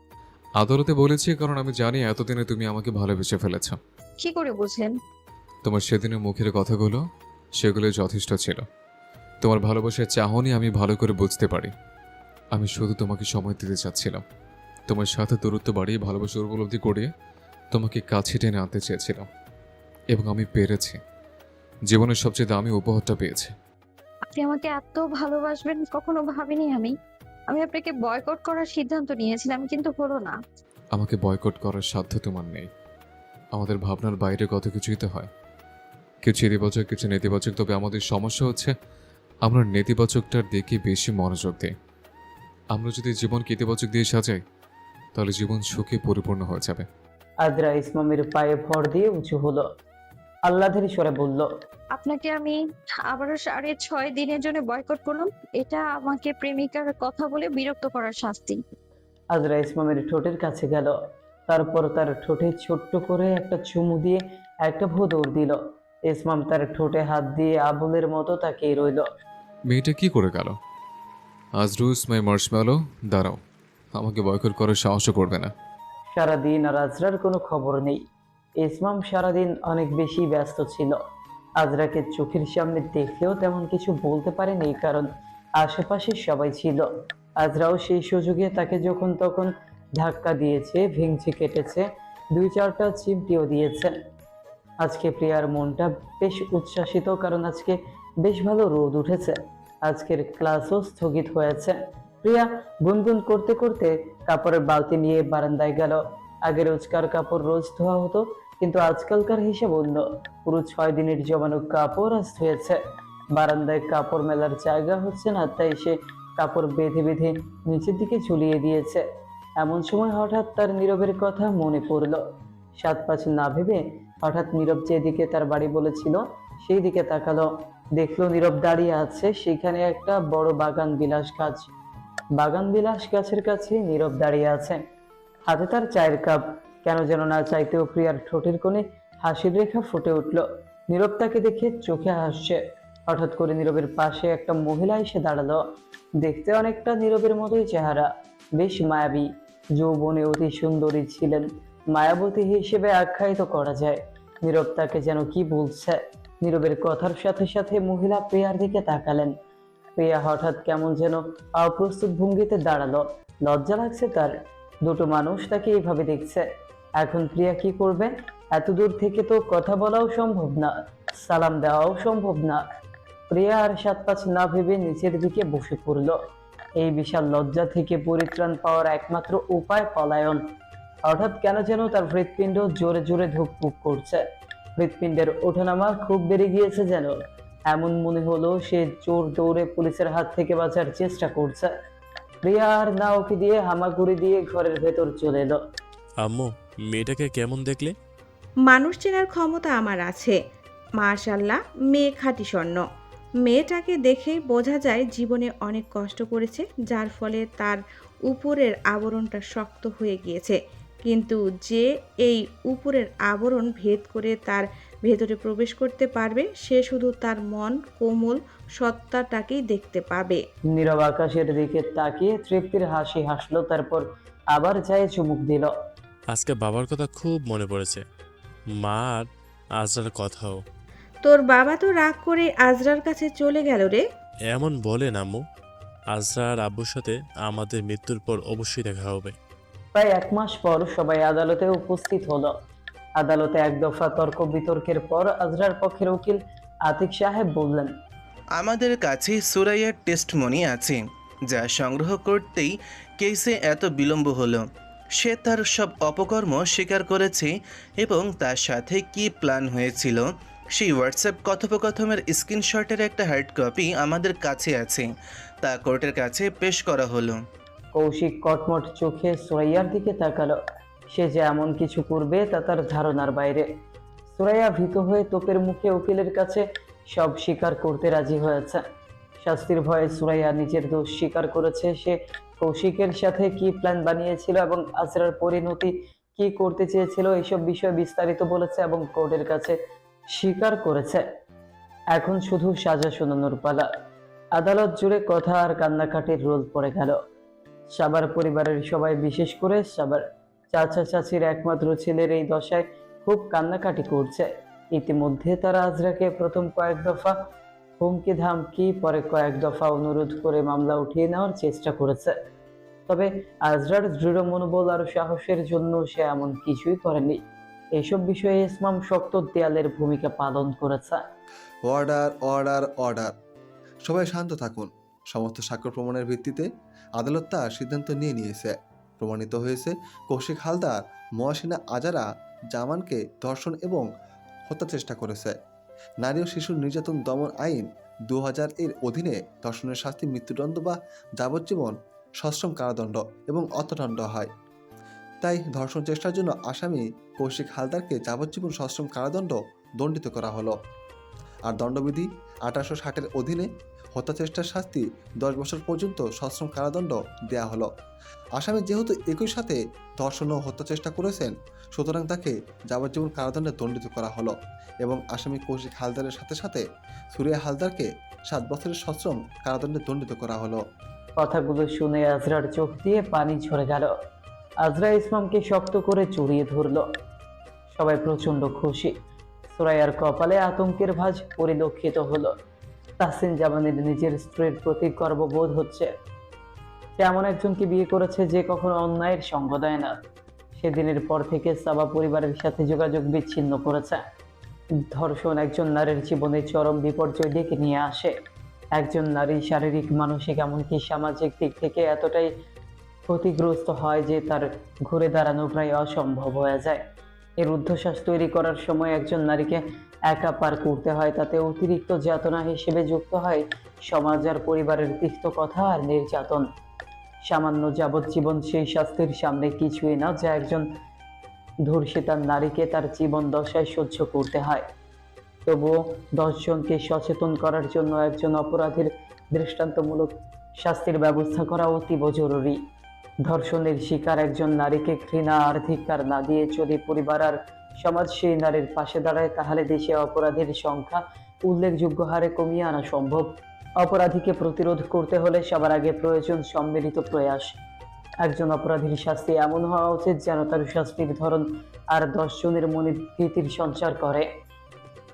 আদালতে বলেছি কারণ আমি জানি এতদিনে তুমি আমাকে ভালোবেসে ফেলেছ। কি করে বুঝলেন? তোমার সেদিনের মুখের কথাগুলো, সেগুলো যথেষ্ট ছিল। তোমার ভালোবাসার চাহনি আমি ভালো করে বুঝতে পারি। আমি শুধু তোমাকে সময় দিতে চাচ্ছিলাম। তোমার সাথে দূরত্ব বাড়িয়ে ভালোবাসা উপলব্ধি করিয়ে তোমাকে কাছে টেনে আনতে চেয়েছিলাম, এবং আমি পেরেছি। জীবনের সবচেয়ে দামি উপহারটা পেয়েছি। আপনি আমাকে এত ভালোবাসবেন কখনো ভাবিনি আমি। আমি আপনাকে বয়কট করার সিদ্ধান্ত নিয়েছিলাম, কিন্তু হলো না। আমাকে বয়কট করার সাধ্য তোমার নেই। আমাদের ভাবনার বাইরে কত কিছুই তো হয়, কিছু ইতিবাচক কিছু নেতিবাচক। তবে আমাদের সমস্যা হচ্ছে আমরা নেতিবাচকটার দিকে বেশি মনোযোগ দিই। আমরা যদি জীবনকে ইতিবাচক দিয়ে সাজাই তাহলে জীবন সুখে পরিপূর্ণ হয়ে যাবে। আজরা ইসমামের পায়ে ভর দিয়ে উঁচু হলো, আল্লাহর স্বরে বলল, আপনাকে আমি আবারও 6.5 দিনের জন্য বয়কট করলাম। এটা আমাকে প্রেমিকার কথা বলে বিরক্ত করার শাস্তি। আজরা ইসমামের ঠোঁটের কাছে গেল, তারপর তার ঠোঁটে ছোট্ট করে একটা চুমু দিয়ে একটা ভোঁদর দিল। ইসমাম তার ঠোঁটে হাত দিয়ে আবুলের মতো তাকিয়ে রইল। মেয়েটা কি করে গেল? আজরুস মাই মার্শম্যালো, দাঁড়াও, আমাকে বয়কট করার সাহসও করবে না। সারাদিন আর আজরার কোনো খবর নেই। ইসমাম সারাদিন অনেক বেশি ব্যস্ত ছিল। আজরাকে চোখের সামনে দেখলেও তেমন কিছু বলতে পারেনি, কারণ আশেপাশে সবাই ছিল। আজরাও সেই সুযোগে তাকে যখন তখন ধাক্কা দিয়েছে, ভেঙচি কেটেছে, 2-4টা চিমটিও দিয়েছে। আজকে প্রিয়ার মনটা বেশ উচ্ছ্বাসিত, কারণ আজকে বেশ ভালো রোদ উঠেছে। আজকের ক্লাসও স্থগিত হয়েছে। প্রিয়া গুনগুন করতে করতে কাপড়ের বালতি নিয়ে বারান্দায় গেল। আগে রোজকার কাপড় রোজ ধোয়া হতো, কিন্তু আজকালকার হিসাব অন্য। পুরো 6 দিনের জমানো কাপড় আজ ধুয়েছে। বারান্দায় কাপড় মেলার জায়গা হচ্ছে না, তাই সে কাপড় বেঁধে বেঁধে নিচের দিকে ঝুলিয়ে দিয়েছে। এমন সময় হঠাৎ তার নীরবের কথা মনে পড়ল। 7-5 না ভেবে হঠাৎ নীরব যেদিকে তার বাড়ি বলেছিল সেই দিকে তাকালো। দেখলো নীরব দাঁড়িয়ে আছে, সেখানে একটা বড় বাগান বিলাস গাছ। বাগান বিলাস গাছের কাছে নীরব দাঁড়িয়ে আছে, হাতে তার চায়ের কাপ। কেন যেন না চাইতেও প্রিয়ার ঠোঁটের কোণে হাসির রেখা ফুটে উঠল। নীরব তাকে দেখে চোখে হাসছে। হঠাৎ করে নীরবের পাশে একটা মহিলা এসে দাঁড়ালো। দেখতে অনেকটা নীরবের মতোই চেহারা, বেশ মায়াবী, যৌবনে অতি সুন্দরী ছিলেন, মায়াবতী হিসেবে আখ্যায়িত করা যায়। নীরব তাকে যেন কি বলছে। নীরবের কথার সাথে সাথে মহিলা প্রিয়ার দিকে তাকালেন। প্রিয়া হঠাৎ কেমন যেন অপ্রস্তুত ভঙ্গিতে দাঁড়ালো। লজ্জা লাগছে তার, দুটো মানুষ তাকে এইভাবে দেখছে। এখন প্রিয়া কি করবে? এত দূর থেকে তো কথা বলাও সম্ভব না, সালাম দেওয়াও সম্ভব না। প্রিয়া আর ৭-৫ না ভেবে নিচের দিকে বসে পড়ল। এই বিশাল লজ্জা থেকে পরিত্রাণ পাওয়ার একমাত্র উপায় পলায়ন। হঠাৎ কেন যেন তার হৃৎপিণ্ড জোরে জোরে ধুকপুক করছে। হৃৎপিণ্ডের ওঠানামা খুব বেড়ে গিয়েছে যেন। এমন মনে হলো সে জোর দৌড়ে পুলিশের হাত থেকে বাঁচার চেষ্টা করছে। প্রিয়া আর না ওকে দিয়ে হামাগুড়ি দিয়ে ঘরের ভেতর চলে এলো। আম্মু, মেয়েটাকে কেমন দেখলে? মানুষ চেনার ক্ষমতা আমার আছে। মাশাল্লাহ, মেয়ে খাঁটি স্বর্ণ। মেয়েটাকে দেখেই বোঝা যায় জীবনে অনেক কষ্ট করেছে, যার ফলে তার উপরের আবরণটা শক্ত হয়ে গিয়েছে। কিন্তু যে এই উপরের আবরণ ভেদ করে তার ভেতরে প্রবেশ করতে পারবে, সে শুধু তার মন কোমল সত্তাটাকেই দেখতে পাবে। নীরব আকাশের দিকে তাকিয়ে তৃপ্তির হাসি হাসলো, তারপর আবার চায়ে চুমুক দিল। আজকে বাবার কথা খুব মনে পড়েছে, মা আর আজরার কথাও। তোর বাবা তো রাগ করে আজরার কাছে চলে গেল রে। এমন বলেন আম্মু, আজরা আর আব্বুর সাথে আমাদের মৃত্যুর পর অবশ্যই দেখা হবে। প্রায় 1 মাস পর সবাই আদালতে উপস্থিত হলো। আদালতে এক দফা তর্ক বিতর্কের পর আজরার পক্ষের উকিল আতিক সাহেব বললেন, আমাদের কাছে সুরাইয়ার টেস্টমনি আছে, যা সংগ্রহ করতেই কেসে এত বিলম্ব হলো। সে তার সব অপকর্ম স্বীকার করেছে এবং তার সাথে কি প্ল্যান হয়েছিল সেই হোয়াটসঅ্যাপ কথোপকথনের স্ক্রিনশটের একটা হার্ড কপি আমাদের কাছে আছে, তা কোর্টের কাছে পেশ করা হলো। কৌশিক কটমট চোখে সুরাইয়ার দিকে তাকালো। সে যে এমন কিছু করবে তা তার ধারণার বাইরে। সুরাইয়া ভীত হয়ে তোপের মুখে উকিলের কাছে সব স্বীকার করতে রাজি হয়েছে। শাস্তির ভয়ে সুরাইয়া নিজের দোষ স্বীকার করেছে। সে কৌশিকের সাথে কি প্ল্যান বানিয়েছিল এবং আজরার পরিণতি কি করতে চেয়েছিল এসব বিষয়ে বিস্তারিত বলেছে এবং কোর্টের কাছে স্বীকার করেছে। এখন শুধু সাজা শোনানোর পালা। আদালত জুড়ে কথা আর কান্নাকাটির রোল পড়ে গেল। সাবার পরিবারের সবাই, বিশেষ করে সাবার চাচা চাচির একমাত্র ছেলের এই দশায় খুব কান্নাকাটি করছে। ইতিমধ্যে তারা আজরাকে প্রথম কয়েক দফা হুমকি ধামকি, পরে কয়েক দফা অনুরোধ করে মামলা উঠিয়ে নেওয়ার চেষ্টা করেছে। তবে আজরার দৃঢ় মনোবল আর সাহসের জন্য সে এমন কিছুই করেনি। এইসব বিষয়ে ইসমাম শক্ত দেয়ালের ভূমিকা পালন করেছে। Order order order. সবাই শান্ত থাকুন। সমস্ত সাক্ষ্য প্রমাণের ভিত্তিতে আদালত তার সিদ্ধান্ত নিয়ে নিয়েছে। প্রমাণিত হয়েছে কৌশিক হালদার মহাসিনা আজারা জামানকে ধর্ষণ এবং হত্যা চেষ্টা করেছে। নারী ও শিশু নির্যাতন দমন আইন 2000 এর অধীনে ধর্ষণের শাস্তি মৃত্যুদণ্ড বা যাবজ্জীবন সশ্রম কারাদণ্ড এবং অর্থদণ্ড হয়। তাই ধর্ষণ চেষ্টার জন্য আসামি কৌশিক হালদারকে যাবজ্জীবন সশ্রম কারাদণ্ড দণ্ডিত করা হলো। আর দণ্ডবিধি 1860 এর অধীনে হত্যা চেষ্টার শাস্তি 10 বছর পর্যন্ত সশ্রম কারাদণ্ড দেয়া হলো। আসামি যেহেতু একই সাথে ধর্ষণ ও হত্যা চেষ্টা করেছেন, সুতরাং তাকে যাবজ্জীবন কারাদণ্ডে দণ্ডিত করা হলো এবং আসামি কৌশিক হালদারের সাথে সাথে সুরিয়া হালদারকে 7 বছরের সশ্রম কারাদণ্ডে দণ্ডিত করা হলো। কথাগুলো শুনে আজরার চোখ দিয়ে পানি ঝরে গেল। আজরা ইসমামকে শক্ত করে জড়িয়ে ধরল। সবাই প্রচন্ড খুশি। সুরাইয়ার কপালে আতঙ্কের ভাঁজ পরিলক্ষিত হলো। তাহসিন জামানের নিজের স্ত্রীর প্রতি গর্ববোধ হচ্ছে। সে এমন একজনকে বিয়ে করেছে যে কখনো অন্যায়ের সঙ্গ দেয় না। সেদিনের পর থেকে সাবা পরিবারের সাথে যোগাযোগ বিচ্ছিন্ন করেছে। ধর্ষণ একজন নারীর জীবনে চরম বিপর্যয় ডেকে নিয়ে আসে। একজন নারী শারীরিক, মানসিক, এমনকি সামাজিক দিক থেকে এতটাই ক্ষতিগ্রস্ত হয় যে তার ঘুরে দাঁড়ানো প্রায় অসম্ভব হয়ে যায়। এর ঊর্ধ্বশ্বাস তৈরি করার সময় একজন নারীকে একা পার করতে হয়। তাতে অতিরিক্ত যাতনা হিসেবে যুক্ত হয় সমাজ আর পরিবারের তিক্ত কথা আর নির্যাতন। সামান্য যাবজ্জীবন সেই শাস্তির সামনে কিছুই না, যা একজন ধর্ষিতা নারীকে তার জীবন দশায় সহ্য করতে হয়। তবুও 10 জনকে সচেতন করার জন্য একজন অপরাধীর দৃষ্টান্তমূলক শাস্তির ব্যবস্থা করা অতীব জরুরি। ধর্ষণের শিকার একজন নারীকে ঘৃণা আর ধিক্কার না দিয়ে যদি পরিবার আর সমাজ সেই নারীর পাশে দাঁড়ায়, তাহলে দেশে অপরাধীর সংখ্যা উল্লেখযোগ্য হারে কমিয়ে আনা সম্ভব। অপরাধীকে প্রতিরোধ করতে হলে সবার আগে প্রয়োজন সম্মিলিত প্রয়াস। একজন অপরাধীর শাস্তি এমন হওয়া উচিত যেন তার শাস্তির ধরন আর 10 জনের মনে ভীতির সঞ্চার করে,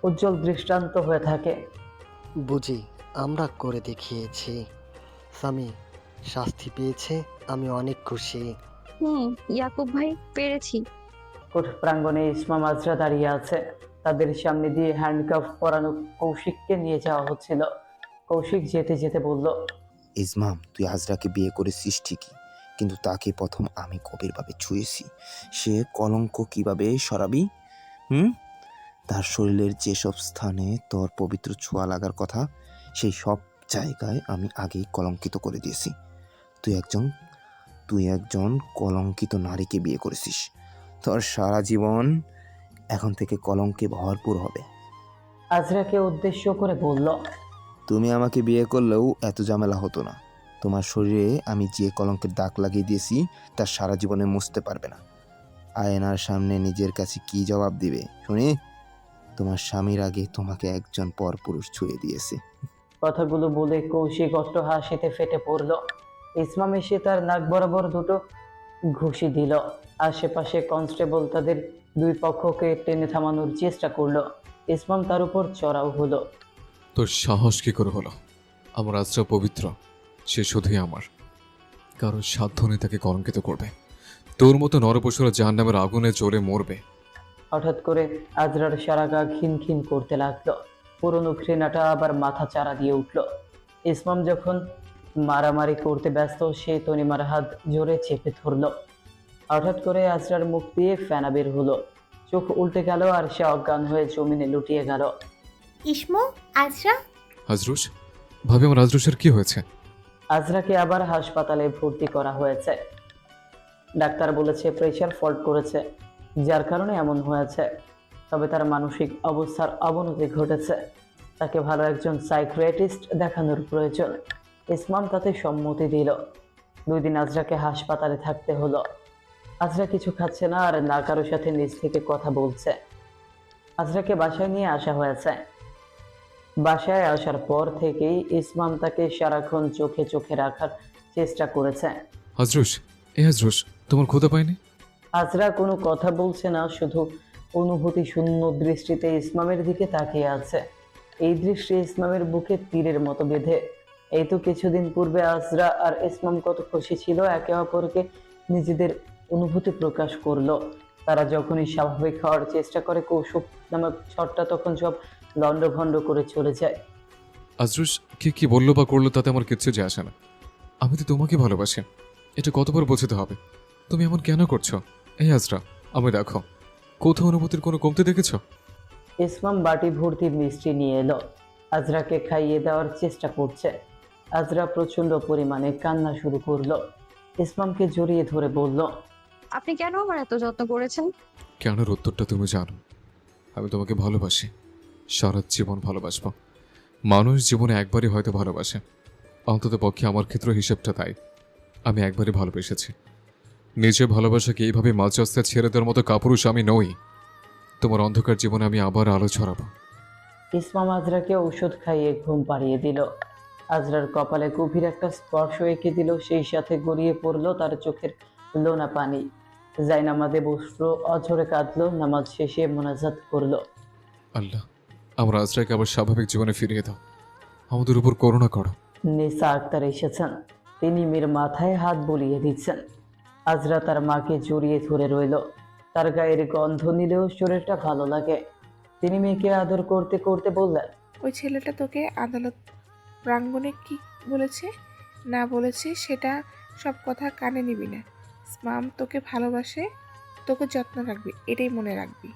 উজ্জ্বল দৃষ্টান্ত হয়ে থাকে। বুঝি আমরা করে দেখিয়েছি। স্বামী শাস্তি পেয়েছে, আমি অনেক খুশি। ইয়াকুব ভাই, পেরেছি। কোর্ট প্রাঙ্গণে ইসমাম আজরা দাঁড়িয়ে আছে। তাদের সামনে দিয়ে হ্যান্ডকাফ পরানো কৌশিককে নিয়ে যাওয়া হচ্ছিল। কৌশিক যেতে যেতে বলল, ইসমাম, তুই আজরাকে বিয়ে করেছিস ঠিকই, কিন্তু তাকে প্রথম আমি গভীরভাবে ছুঁয়েছি। সে কলঙ্ক কিভাবে সরাবি? তার শরীরের যেসব স্থানে তোর পবিত্র ছোঁয়া লাগার কথা, সেই সব জায়গায় আমি আগেই কলঙ্কিত করে দিয়েছি। তুই একজন কলঙ্কিত নারীকে বিয়ে করেছিস। তোর সারা জীবন এখন থেকে কলঙ্কে ভরপুর হবে। আজরাকে উদ্দেশ্য করে বলল, তুমি আমাকে বিয়ে করলেও এত ঝামেলা হতো না। তোমার শরীরে আমি যে কলঙ্কের দাগ লাগিয়ে দিয়েছি তা সারা জীবনে মুছতে পারবে না। আয়নার সামনে নিজের কাছে কি জবাব দিবে শুনি? তোমার স্বামীর আগে তোমাকে একজন পরপুরুষ ছুঁয়ে দিয়েছে। কথাগুলো বলে কৌশিক অট্ট হাসিতে ফেটে পড়ল। ইসমাম এসে তার নাক বরাবর দুটো ঘুষি দিল। আশেপাশে কনস্টেবল তাদের দুই পক্ষকে টেনে থামানোর চেষ্টা করলো। ইসমাম তার উপর চড়াও হলো। তোর সাহস কি করে হলো? আমার আজরা পবিত্র, সে শুধুই আমার। কারণ সাধ্য নেই তাকে কলঙ্কিত করবে। তোর মতো নরপশুরা জাহান্নামের আগুনে জ্বলে মরবে। হঠাৎ করে আজরার সারা গা খিন খিন করতে লাগলো। পুরনো ঘৃণাটা আবার মাথা চারা দিয়ে উঠল। ইসমাম যখন মারামারি করতে ব্যস্ত, সে তনিমার হাত জোরে চেপে ধরল। হঠাৎ করে আজরার মুখ দিয়ে ফেনা বের হলো, চোখ উল্টে গেল আর সে অজ্ঞান হয়ে জমিনে লুটিয়ে গেল। ইসমো, আজরা। আজরুস, ভাবি আমার আজরুসের কি হয়েছে? আজরাকে আবার হাসপাতালে ভর্তি করা হয়েছে। ডাক্তার বলেছে প্রেশার ফল্ট করেছে, যার কারণে এমন হয়েছে। তবে তার মানসিক অবস্থার অবনতি ঘটেছে। তাকে ভালো একজন সাইকিয়াট্রিস্ট দেখানোর প্রয়োজন। ইসমাম তাতে সম্মতি দিল। 2 দিন আজরাকে হাসপাতালে থাকতে হলো। আজরা কিছু খাচ্ছে না আর না কারোর সাথে নিজ থেকে কথা বলছে। আজরাকে বাসায় নিয়ে আসা হয়েছে। বাসায় আসার পর থেকেই ইসমাম তাকে সারাক্ষণ চোখে চোখে রাখার চেষ্টা করেছে। আজরুস, আজরুস, তোমার ক্ষুধা পায়নি? আজরা কোনো কথা বলছে না, শুধু অনুভূতি শূন্য দৃষ্টিতে ইসমামের দিকে তাকিয়ে আছে। এই দৃষ্টি ইসমামের বুকে তীরের মতো বেঁধে। এই তো কিছুদিন পূর্বে আজরা আর ইসমাম কত খুশি ছিল, একে অপরকে নিজেদের অনুভূতি প্রকাশ করলো। তারা যখনই স্বাভাবিক হওয়ার চেষ্টা করে, কৌশিক নামক ছটটা তখন সব লন্ডভন্ড করে চলে যায়। আজরুস কে কি বললো বা করলো তাতে আমার কিচ্ছু যায় আসে না। আমি তো তোমাকে ভালোবাসি, এটা কতবার বোঝাতে হবে? তুমি এমন কেন করছো? এই আজরা, আমি দেখো, কোথাও অনুভূতির কোনো কমতে দেখেছ? ইসমাম বাটি ভর্তি মিষ্টি নিয়ে এলো। আজরাকে খাইয়ে দেওয়ার চেষ্টা করছে। আজরা প্রচন্ড পরিমাণে কান্না শুরু করলো। ইসমামকে জড়িয়ে ধরে বলল, আপনি কেন আমার এত যত্ন করেছেন? কেনর উত্তরটা তুমি জানো। আমি তোমাকে ভালোবাসি, সারা জীবন ভালোবাসবো। মানুষ জীবনে একবারই হয়তো ভালোবাসে, অন্তত পক্ষে আমার ক্ষেত্রে হিসেবটা তাই। আমি একবারই ভালোবেসেছি। নিজের ভালোবাসাকে এইভাবে মাঝে আস্তে ছেড়ে দেওয়ার মতো কাপুরুষ আমি নই। তোমার অন্ধকার জীবনে আমি আবার আলো ছড়াবো। ইসমাম আজরাকে ওষুধ খাইয়ে ঘুম পাড়িয়ে দিল। আজরার কপালে গভীর একটা স্পর্শ এঁকে দিল, সেই সাথে গড়িয়ে পড়লো তার চোখের লোনা পানি। জায়নামাজে বসলো, অঝরে কাঁদলো, নামাজ শেষে মোনাজাত করলো। আল্লাহ, আমার আজরাকে আবার স্বাভাবিক জীবনে ফিরিয়ে দাও, আমাদের উপর করুণা করো। নিসা আক্তার এসেছেন, তিনি মেয়ের মাথায় হাত বুলিয়ে দিচ্ছেন। আজরা তার মাকে জড়িয়ে ধরে রইল। তার গায়ের গন্ধ নিলেও শরীরটা ভালো লাগে। তিনি মেয়েকে আদর করতে করতে বললেন, ওই ছেলেটা তোকে আদালত প্রাঙ্গণে কি বলেছে না বলেছে সেটা সব কথা কানে নিবি না। ইসমাম তোকে ভালোবাসে, তোকে যত্ন রাখবি, এটাই মনে রাখবি।